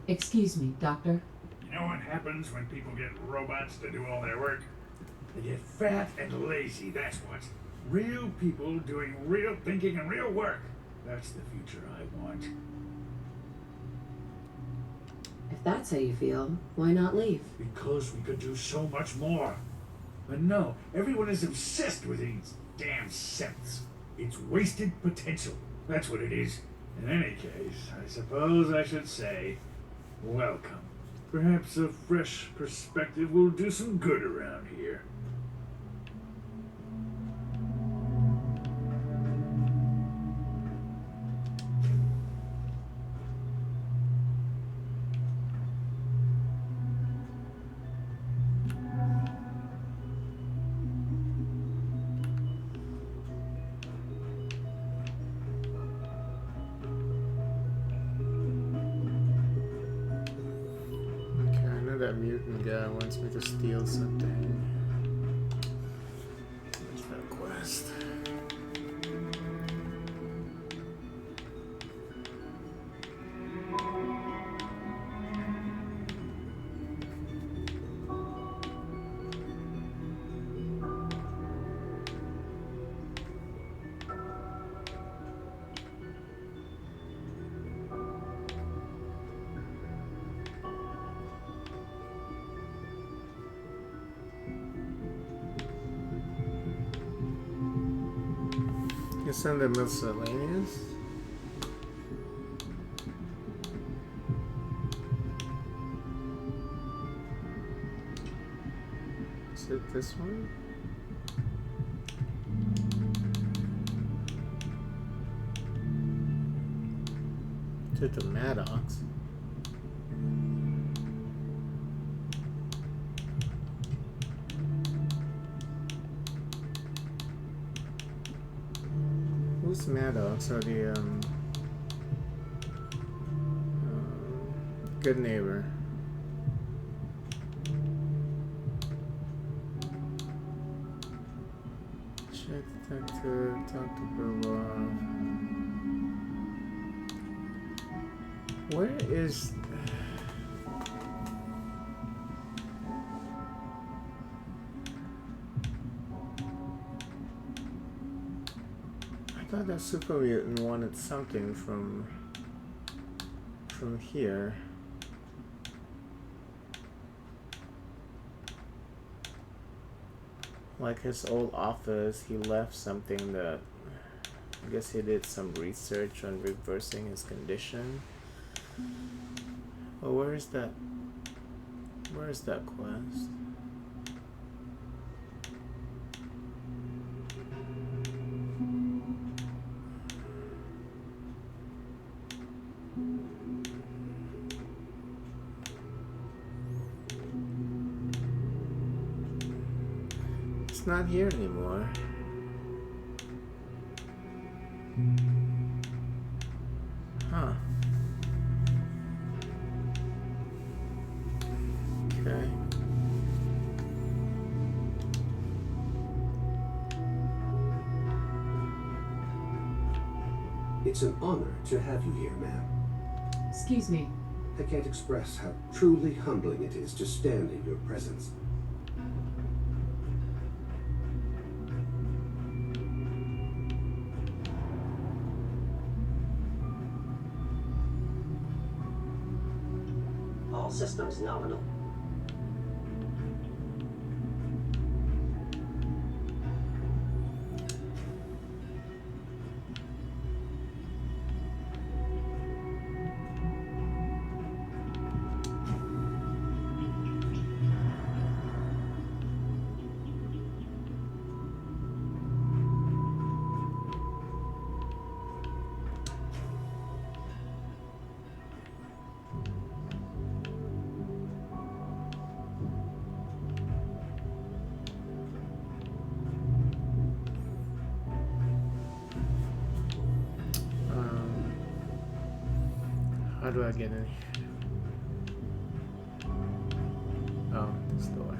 Excuse me, Doctor. You know what happens when people get robots to do all their work? They get fat and lazy, that's what. Real people doing real thinking and real work. That's the future I want. If that's how you feel, why not leave? Because we could do so much more. But no, everyone is obsessed with these damn synths. It's wasted potential. That's what it is. In any case, I suppose I should say, welcome. Perhaps a fresh perspective will do some good around here. That mutant guy wants me to steal something. Where's that quest? It's in the miscellaneous. Is it this one? To the Maddox. Who's Maddox or the good neighbor? Check detective, talk to Burlov. Where is I thought that super mutant wanted something from here. Like his old office, he left something that I guess he did some research on reversing his condition. Oh, where is that? Where is that quest? It's not here anymore. Huh. Okay. It's an honor to have you here, ma'am. Excuse me. I can't express how truly humbling it is to stand in your presence. All systems nominal. How do I get in here? Oh, this door.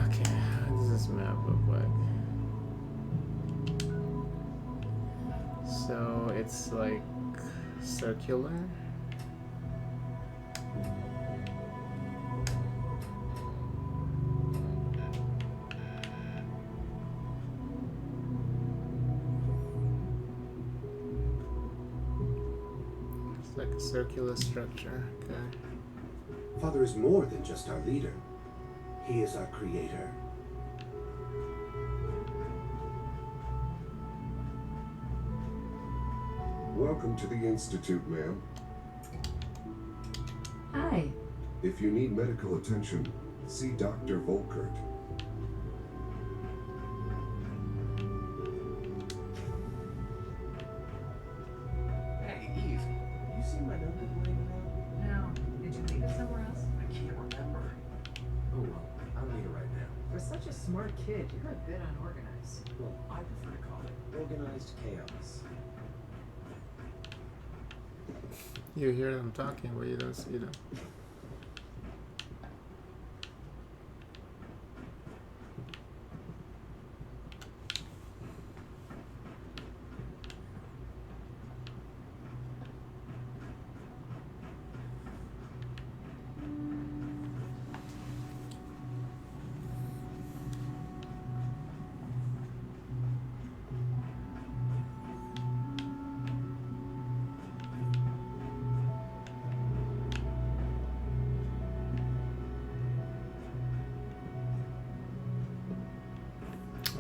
Okay, how does this map look like? So it's like circular. Like a circular structure. Okay. Father is more than just our leader. He is our creator. Welcome to the Institute, ma'am. Hi. If you need medical attention, see Dr. Volkert. Hey, Eve, you seen my notebook laying around? No. Did you leave it somewhere else? I can't remember. Oh well, I don't need it right now. For such a smart kid, you're a bit unorganized. Well, I prefer to call it organized chaos. You hear them talking, but you don't see them.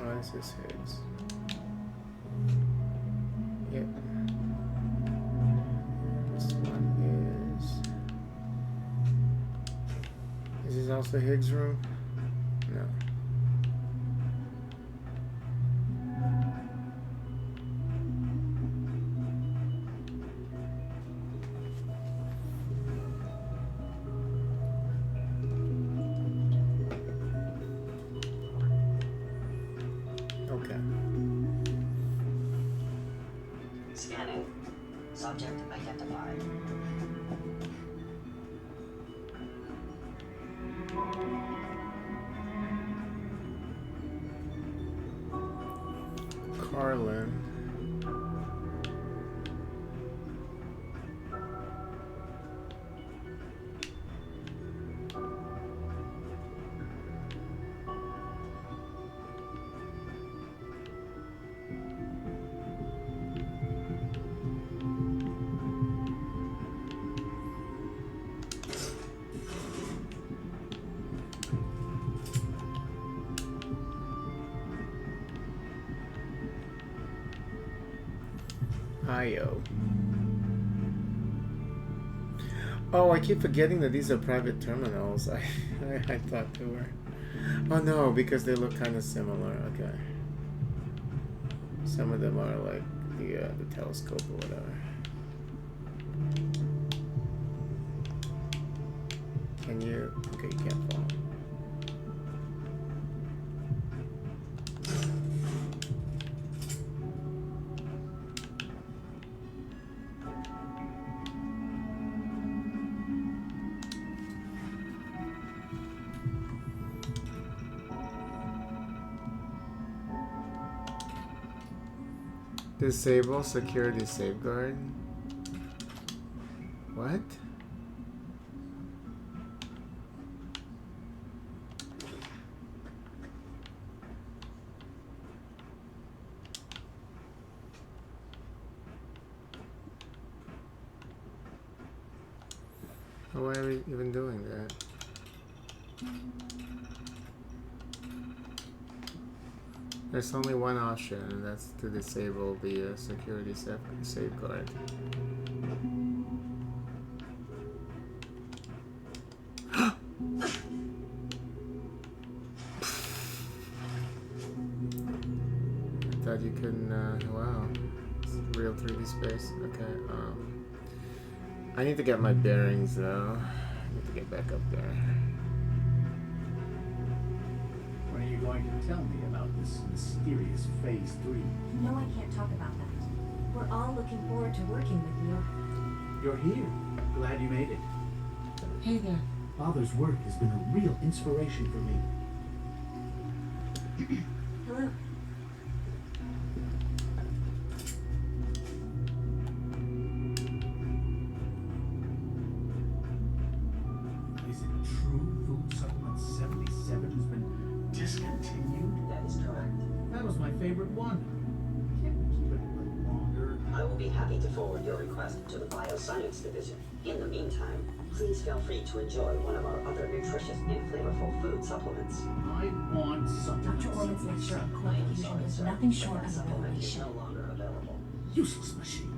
Oh, this is Higgs. Yep. This one is this also Higgs' room? No. Okay. Scanning. Subject identified. Carlin. IO. Oh, I keep forgetting that these are private terminals. I thought they were. Oh no, because they look kind of similar. Okay. Some of them are like the telescope or whatever. Can you? Okay, you can't follow. Disable security safeguard. What? Why are we even doing that? There's only one option, and that's to disable the security safeguard. I thought you couldn't, wow. It's real 3D space. Okay, I need to get my bearings though. I need to get back up there. When are you going to tell me about this mysterious Phase 3? No, I can't talk about that. We're all looking forward to working with you. You're here. Glad you made it. Hey there. Father's work has been a real inspiration for me. Hello. Is it true Food Supplement 77 has been discontinued? That is correct. That was my favorite one. Can't we keep it a little longer? I will be happy to forward your request to the Bioscience Division. In the meantime, please feel free to enjoy one of our other nutritious and flavorful food supplements. I want something. Dr. Orman's lecture on cold fusion is nothing short of a Supplement is revelation. no longer available. Useless machine.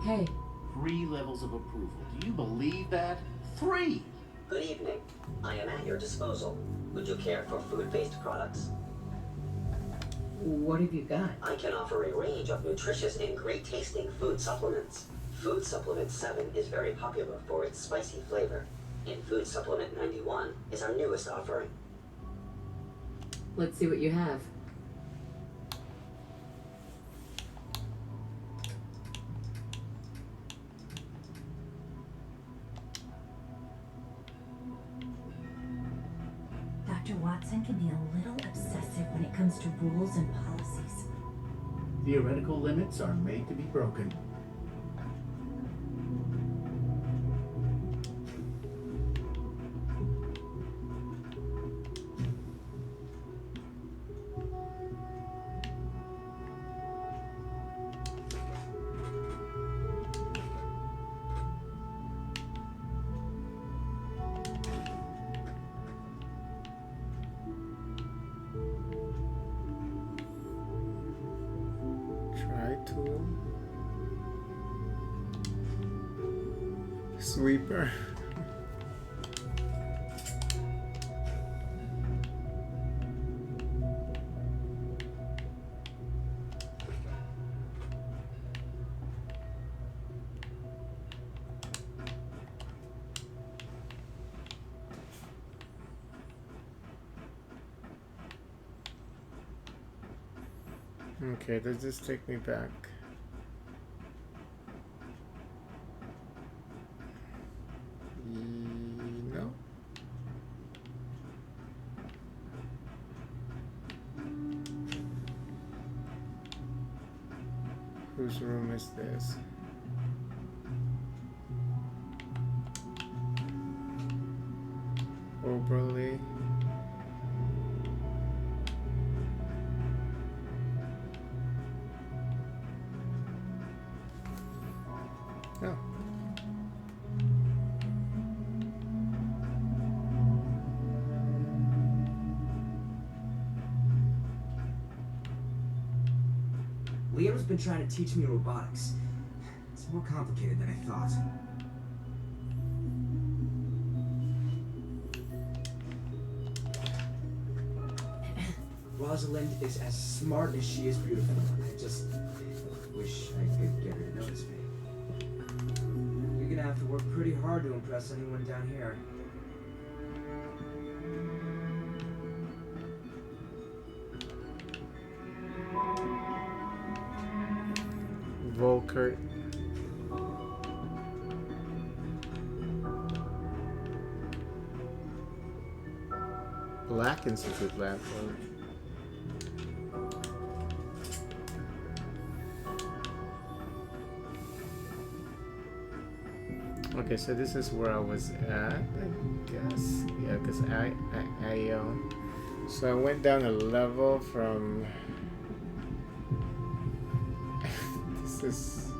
Hey. 3 levels of approval. Do you believe that? 3! Good evening. I am at your disposal. Would you care for food-based products? What have you got? I can offer a range of nutritious and great-tasting food supplements. Food Supplement 7 is very popular for its spicy flavor, and Food Supplement 91 is our newest offering. Let's see what you have. Dr. Watson can be a little obsessive when it comes to rules and policies. Theoretical limits are made to be broken. Tool. Sweeper. Okay, does this take me back? No. Whose room is this? Oberly. Oh. Liam's been trying to teach me robotics. It's more complicated than I thought. Rosalind is as smart as she is beautiful. I just wish I could get her to notice me. You're gonna have to work pretty hard to impress anyone down here. Volkert. Black Institute lab. Okay, so this is where I was at, I guess. Yeah, because so I went down a level from. This is.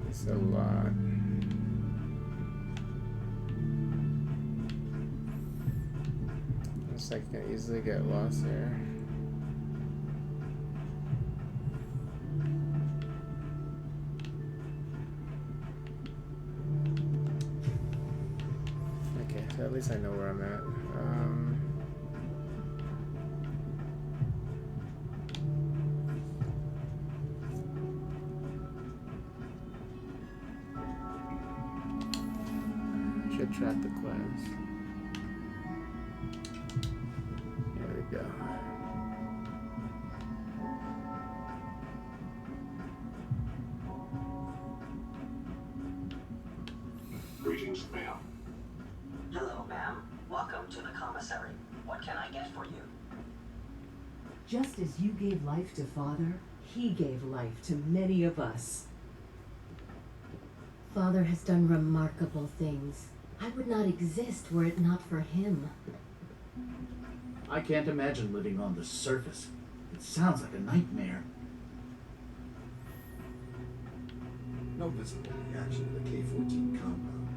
It's a lot. Looks like I can easily get lost here. Okay, so at least I know where I'm at. Should track the class. There we go. Greetings, ma'am. Hello, ma'am. Welcome to the commissary. What can I get for you? Just as you gave life to Father, he gave life to many of us. Father has done remarkable things. I would not exist were it not for him. I can't imagine living on the surface. It sounds like a nightmare. No visible reaction to the K-14 compound.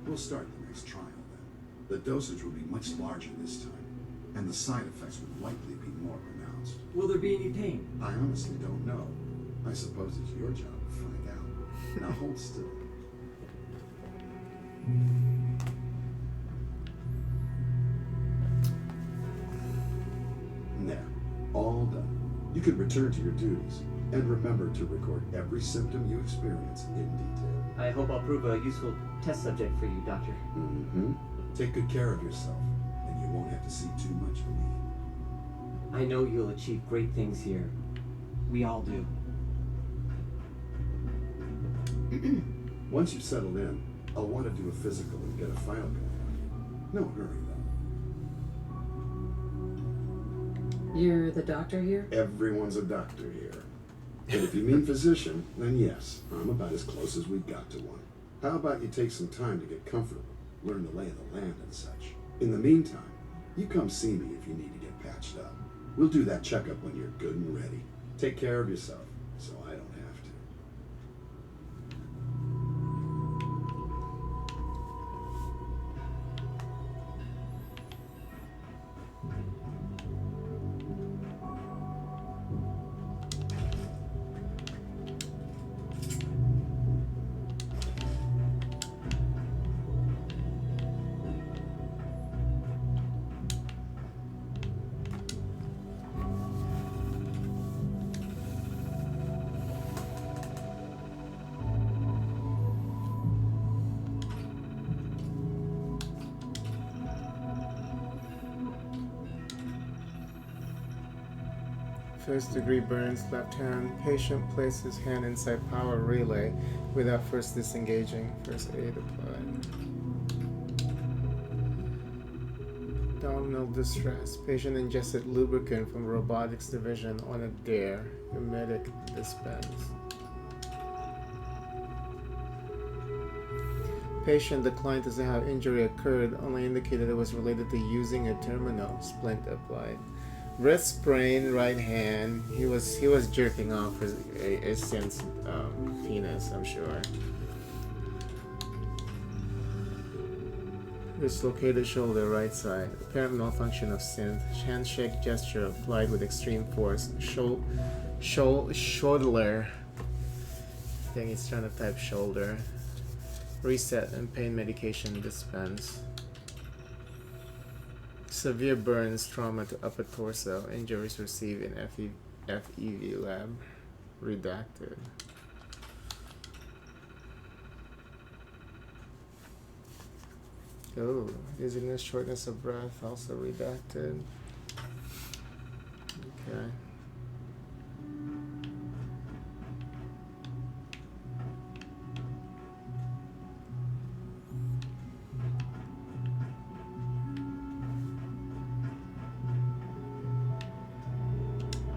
We'll start the next trial then. The dosage will be much larger this time, and the side effects would likely be more pronounced. Will there be any pain? I honestly don't know. I suppose it's your job to find out. Now hold still. There. All done. You can return to your duties. And remember to record every symptom you experience in detail. I hope I'll prove a useful test subject for you, Doctor. Mm-hmm. Take good care of yourself, and you won't have to see too much of me. I know you'll achieve great things here. We all do. Once you've settled in, I'll want to do a physical and get a file going on you. No hurry, though. You're the doctor here? Everyone's a doctor here. And if you mean physician, then yes, I'm about as close as we've got to one. How about you take some time to get comfortable, learn the lay of the land and such. In the meantime, you come see me if you need to get patched up. We'll do that checkup when you're good and ready. Take care of yourself, so I don't have to. First degree burns, left hand. Patient places hand inside power relay without first disengaging. First aid applied. Abdominal distress. Patient ingested lubricant from robotics division on a dare. Your medic dispense. Patient declined to say how injury occurred, only indicated it was related to using a terminal. Splint applied. Wrist sprain, right hand. He was jerking off his penis, I'm sure. Dislocated shoulder, right side. Apparent malfunction of synth. Handshake gesture applied with extreme force. Shoulder. I think he's trying to type shoulder. Reset and pain medication dispense. Severe burns, trauma to upper torso. Injuries received in FEV lab. Redacted. Oh, dizziness, shortness of breath, also redacted. Okay.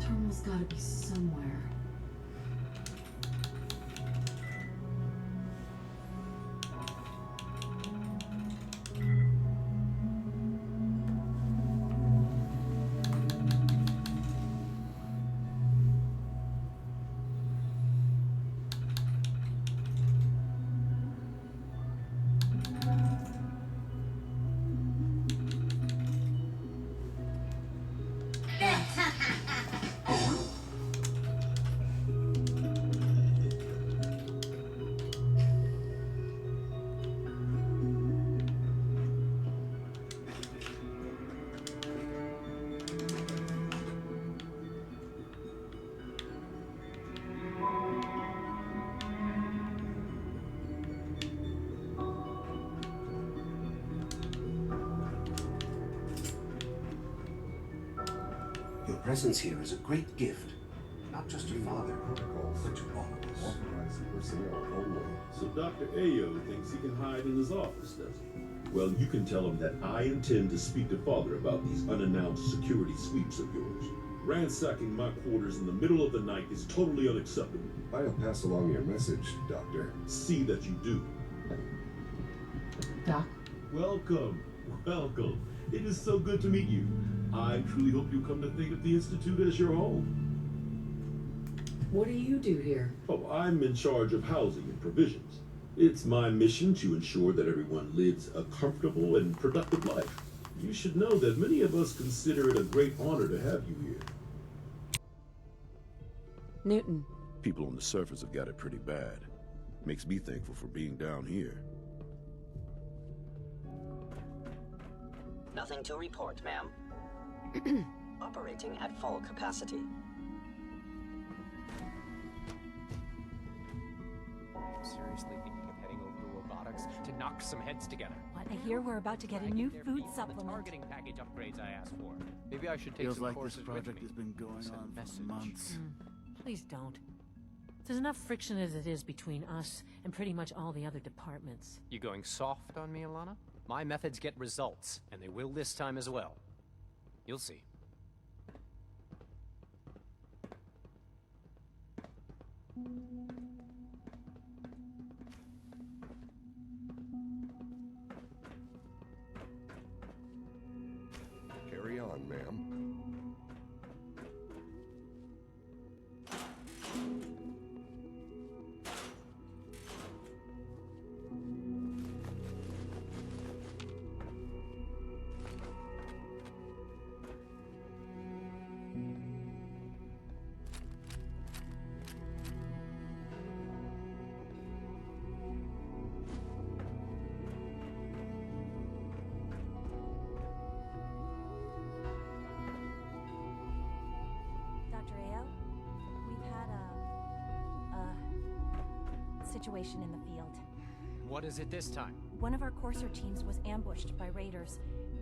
Terminal's gotta be somewhere. presence here is a great gift. Not just to Father, but to all of us. Authorized personnel only. So Dr. Ayo thinks he can hide in his office, does he? Well, you can tell him that I intend to speak to Father about these unannounced security sweeps of yours. Ransacking my quarters in the middle of the night is totally unacceptable. I'll pass along your message, Doctor. See that you do. Doc? Welcome. Welcome. It is so good to meet you. I truly hope you come to think of the Institute as your home. What do you do here? Oh, I'm in charge of housing and provisions. It's my mission to ensure that everyone lives a comfortable and productive life. You should know that many of us consider it a great honor to have you here. Newton. People on the surface have got it pretty bad. Makes me thankful for being down here. Nothing to report, ma'am. Operating at full capacity. Seriously thinking of heading over to robotics to knock some heads together. What? I hear we're about to get a new food supplement. Targeting package upgrades I asked for. Maybe I should take Feels some like courses this project has been going on for months. Please don't. There's enough friction as it is between us and pretty much all the other departments. You going soft on me, Alana? My methods get results, and they will this time as well. You'll see. Carry on, ma'am. Dr. Ayo, we've had a situation in the field. What is it this time? One of our courser teams was ambushed by raiders.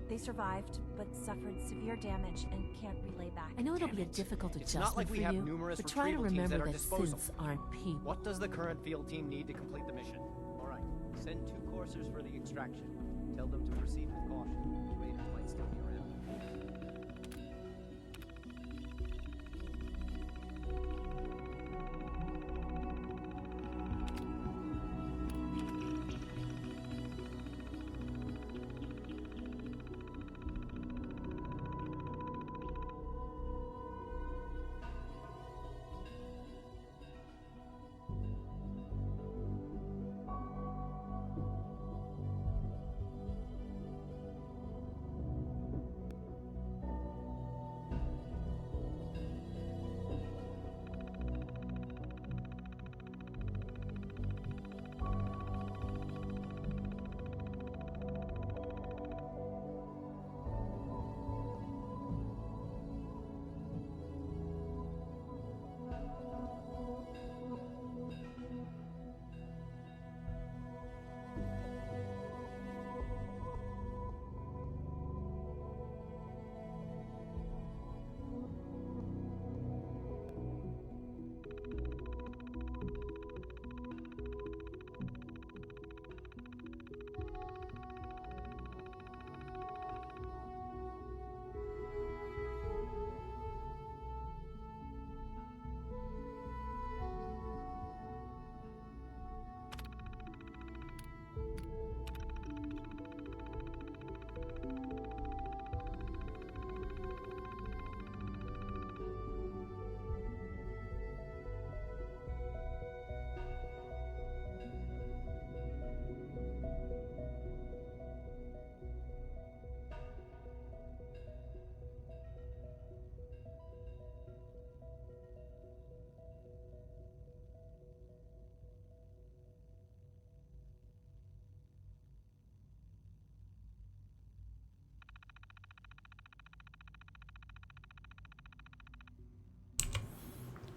They survived, but suffered severe damage and can't relay back. I know it'll be a difficult It's adjustment not like we for have you, numerous but try to retrieval teams remember at our that disposal. synths aren't people. What does the current field team need to complete the mission? All right, send 2 coursers for the extraction. Tell them to proceed with caution. The raiders might still be around.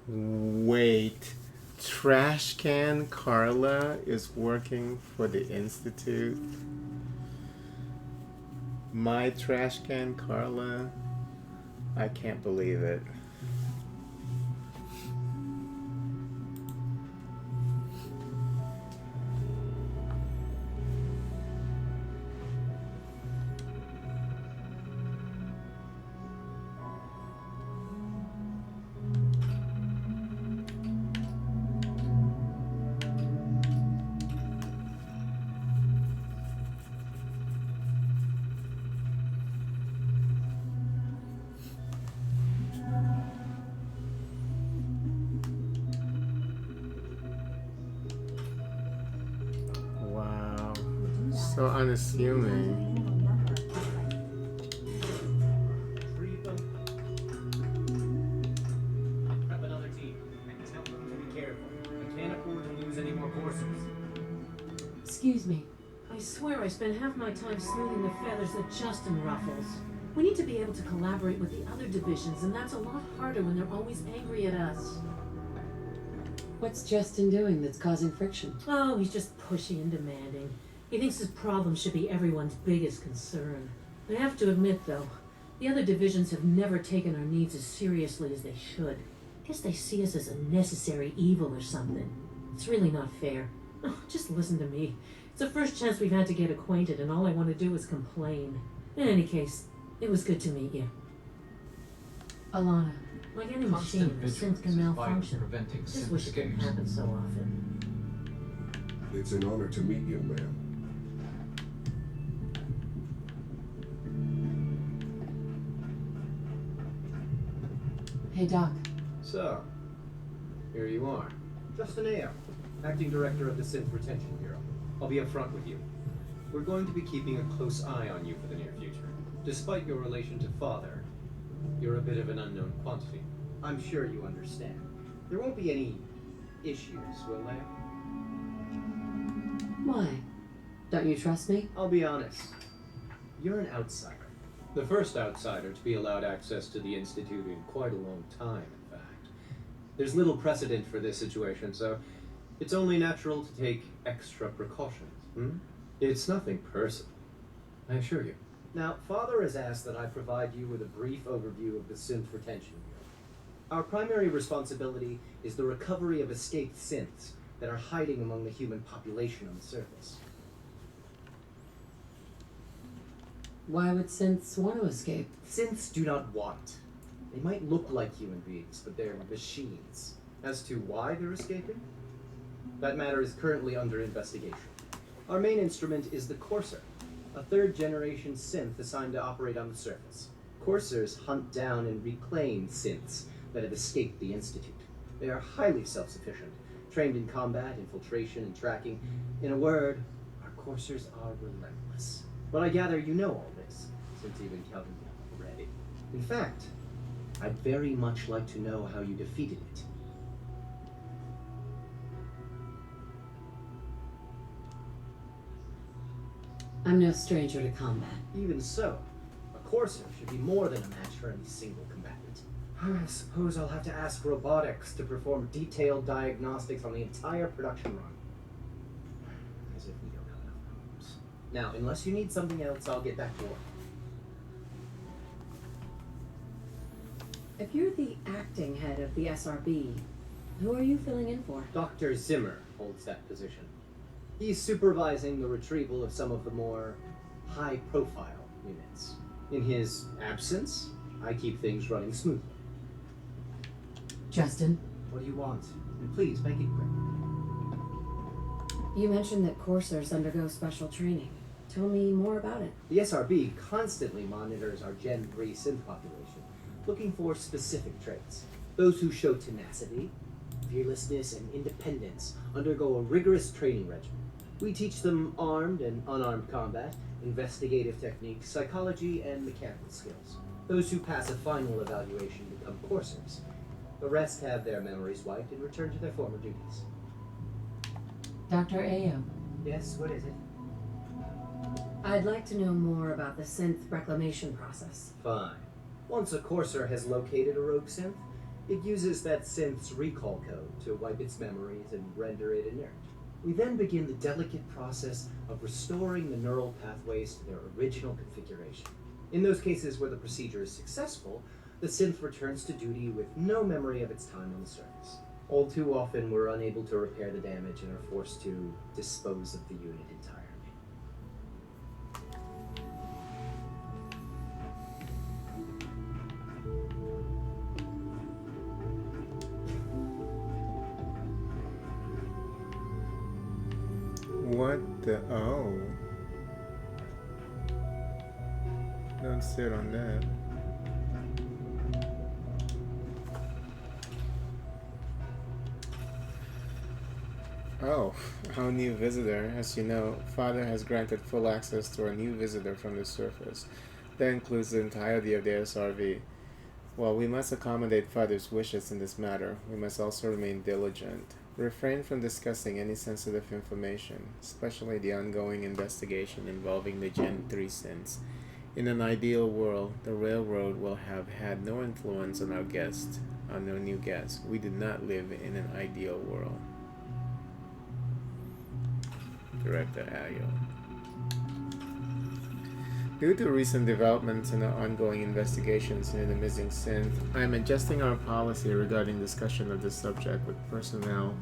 Wait, Trash Can Carla is working for the Institute? My Trash Can Carla? I can't believe it. Wow. So unassuming. Prep another team and tell them to be careful. I can't afford to lose any more coursers. Excuse me. I swear I spend half my time smoothing the feathers that Justin ruffles. We need to be able to collaborate with the other divisions, and that's a lot harder when they're always angry at us. What's Justin doing that's causing friction? Oh, he's just pushy and demanding. He thinks his problem should be everyone's biggest concern. I have to admit, though, the other divisions have never taken our needs as seriously as they should. Guess they see us as a necessary evil or something. It's really not fair. Oh, just listen to me. It's the first chance we've had to get acquainted, and all I want to do is complain. In any case, it was good to meet you. Alana, like any machine, the synth can malfunction. Just wish it didn't happen so often. It's an honor to meet you, ma'am. Hey, Doc. So, here you are. Justin Ayo, Acting Director of the Synth Retention Bureau. I'll be upfront with you. We're going to be keeping a close eye on you for the near future. Despite your relation to Father, you're a bit of an unknown quantity. I'm sure you understand. There won't be any issues, will there? Why? Don't you trust me? I'll be honest. You're an outsider. The first outsider to be allowed access to the Institute in quite a long time, in fact. There's little precedent for this situation, so it's only natural to take extra precautions. It's nothing personal, I assure you. Now, Father has asked that I provide you with a brief overview of the Synth Retention Bureau. Our primary responsibility is the recovery of escaped synths that are hiding among the human population on the surface. Why would synths want to escape? Synths do not want. They might look like human beings, but they're machines. As to why they're escaping, that matter is currently under investigation. Our main instrument is the Courser, a third-generation synth assigned to operate on the surface. Coursers hunt down and reclaim synths that have escaped the Institute. They are highly self-sufficient, trained in combat, infiltration, and tracking. In a word, our Coursers are relentless. But I gather you know all this, since you've encountered them already. In fact, I'd very much like to know how you defeated it. I'm no stranger to combat. Even so, a Courser should be more than a match for any single combatant. I suppose I'll have to ask robotics to perform detailed diagnostics on the entire production run. As if we don't have enough problems. Now, unless you need something else, I'll get back to work. If you're the acting head of the SRB, who are you filling in for? Dr. Zimmer holds that position. He's supervising the retrieval of some of the more high-profile units. In his absence, I keep things running smoothly. Justin? What do you want? And please, make it quick. You mentioned that coursers undergo special training. Tell me more about it. The SRB constantly monitors our Gen 3 synth population, looking for specific traits. Those who show tenacity, fearlessness, and independence undergo a rigorous training regimen. We teach them armed and unarmed combat, investigative techniques, psychology, and mechanical skills. Those who pass a final evaluation become coursers. The rest have their memories wiped and return to their former duties. Dr. Ayo. Yes, what is it? I'd like to know more about the synth reclamation process. Fine. Once a courser has located a rogue synth, it uses that synth's recall code to wipe its memories and render it inert. We then begin the delicate process of restoring the neural pathways to their original configuration. In those cases where the procedure is successful, the synth returns to duty with no memory of its time on the surface. All too often, we're unable to repair the damage and are forced to dispose of the unit entirely. What the? Oh. Don't sit on that. Oh, our new visitor. As you know, Father has granted full access to our new visitor from the surface. That includes the entirety of the SRV. While we must accommodate Father's wishes in this matter, we must also remain diligent. Refrain from discussing any sensitive information, especially the ongoing investigation involving the Gen 3 synths. In an ideal world, the railroad will have had no influence on our new guest. We did not live in an ideal world. Director Ayo. Due to recent developments in our ongoing investigations into the missing synth, I am adjusting our policy regarding discussion of this subject with personnel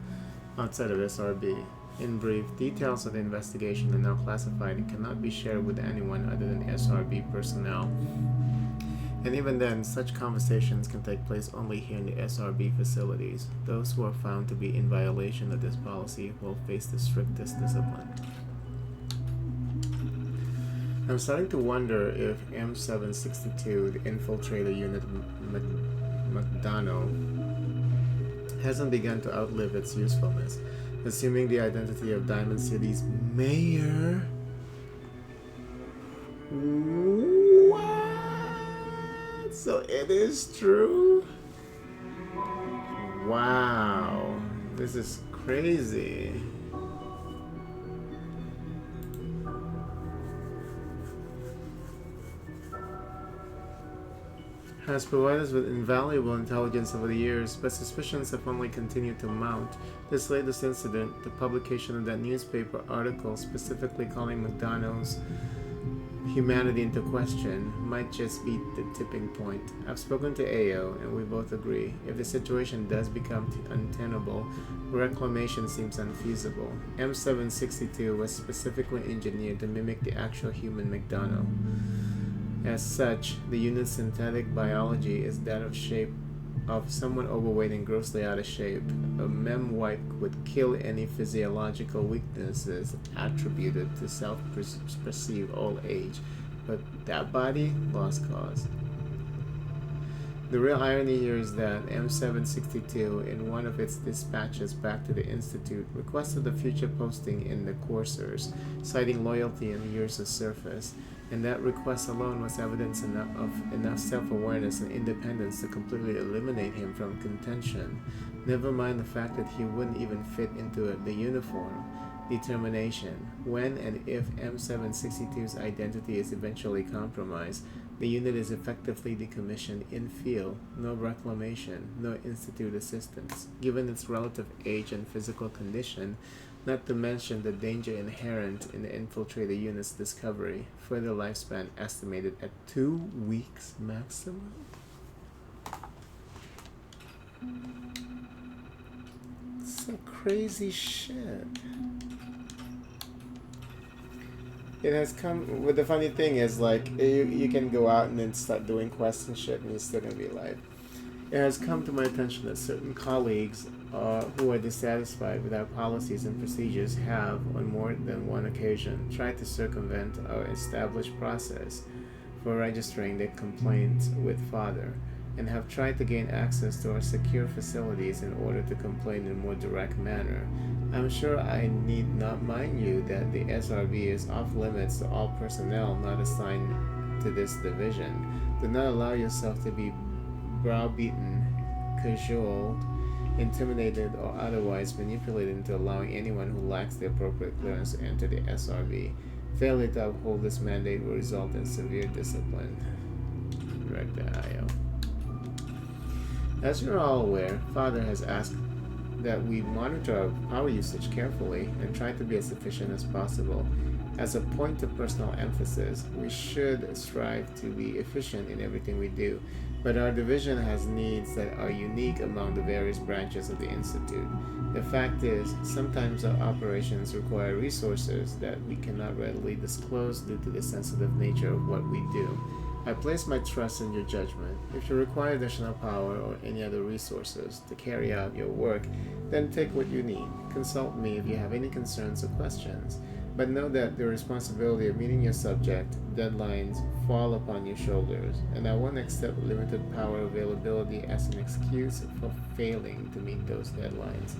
outside of SRB. In brief, details of the investigation are now classified and cannot be shared with anyone other than SRB personnel. And even then, such conversations can take place only here in the SRB facilities. Those who are found to be in violation of this policy will face the strictest discipline. I'm starting to wonder if M762, the infiltrator unit McDonough, hasn't begun to outlive its usefulness. Assuming the identity of Diamond City's mayor. What? So it is true? Wow. This is crazy. Has provided us with invaluable intelligence over the years, but suspicions have only continued to mount. This latest incident, the publication of that newspaper article specifically calling McDonough's humanity into question, might just be the tipping point. I've spoken to Ayo, and we both agree. If the situation does become untenable, reclamation seems unfeasible. M762 was specifically engineered to mimic the actual human McDonough. As such, the unit's synthetic biology is that of shape of someone overweight and grossly out of shape. A mem-wipe would kill any physiological weaknesses attributed to self-perceived old age, but that body, lost cause. The real irony here is that M762, in one of its dispatches back to the Institute, requested a future posting in the coursers, citing loyalty and years of service. And that request alone was evidence of enough self-awareness and independence to completely eliminate him from contention. Never mind the fact that he wouldn't even fit into the uniform. Determination. When and if M762's identity is eventually compromised, the unit is effectively decommissioned in field, no reclamation, no institute assistance. Given its relative age and physical condition, not to mention the danger inherent in the infiltrator unit's discovery, further lifespan estimated at 2 weeks maximum. Some crazy shit. It has come with the funny thing is like you can go out and then start doing quests and shit and you're still gonna be alive. It has come to my attention that certain colleagues who are dissatisfied with our policies and procedures have, on more than one occasion, tried to circumvent our established process for registering their complaints with Father, and have tried to gain access to our secure facilities in order to complain in a more direct manner. I'm sure I need not mind you that the SRB is off limits to all personnel not assigned to this division. Do not allow yourself to be browbeaten, cajoled, intimidated, or otherwise manipulated into allowing anyone who lacks the appropriate clearance to enter the SRB. Failure to uphold this mandate will result in severe discipline. Director Ayo. As you're all aware, Father has asked that we monitor our power usage carefully and try to be as efficient as possible. As a point of personal emphasis, we should strive to be efficient in everything we do, but our division has needs that are unique among the various branches of the Institute. The fact is, sometimes our operations require resources that we cannot readily disclose due to the sensitive nature of what we do. I place my trust in your judgment. If you require additional power or any other resources to carry out your work, then take what you need. Consult me if you have any concerns or questions. But know that the responsibility of meeting your subject deadlines fall upon your shoulders, and I won't accept limited power availability as an excuse for failing to meet those deadlines.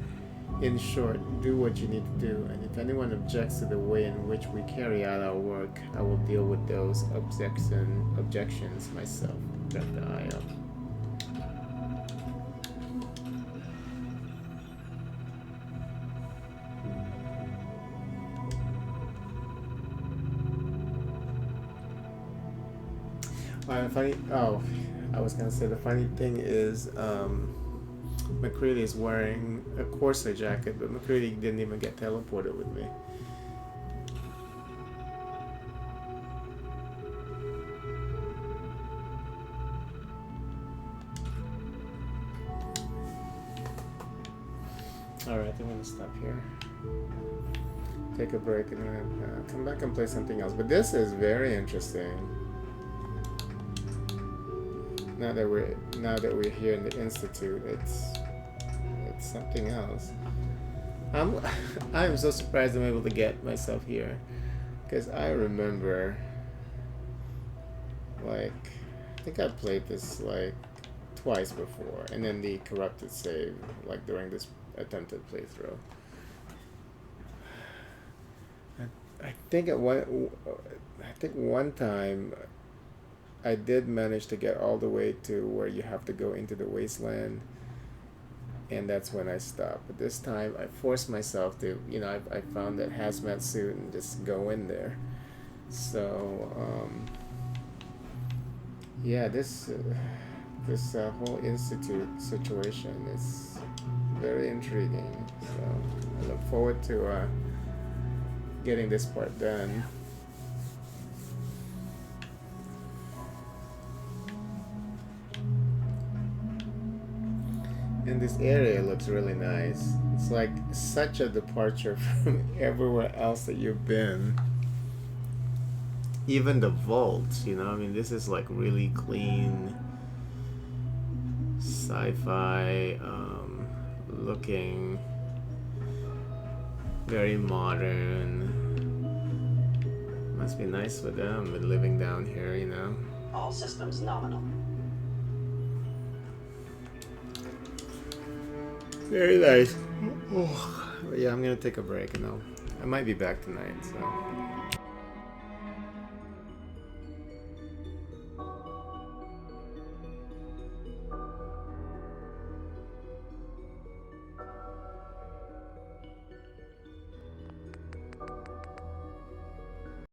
In short, do what you need to do, and if anyone objects to the way in which we carry out our work, I will deal with those objections myself. Dr. Io. I was gonna say the funny thing is, McCready is wearing a Corsair jacket, but McCready didn't even get teleported with me. Alright, I'm gonna stop here. Take a break and then come back and play something else. But this is very interesting. Now that we're here in the Institute, it's something else. I'm so surprised I'm able to get myself here, because I remember, like, I think I played this like twice before, and then the corrupted save, like during this attempted playthrough. I think one time I did manage to get all the way to where you have to go into the wasteland, and that's when I stopped. But this time I forced myself to, I found that hazmat suit and just go in there. So yeah, this whole Institute situation is very intriguing. So I look forward to getting this part done. And this area looks really nice. It's like such a departure from everywhere else that you've been. Even the vaults, I mean, this is like really clean, sci-fi looking, very modern. Must be nice for them living down here, All systems nominal. Very nice. Oh, yeah, I'm gonna take a break, and I might be back tonight, so.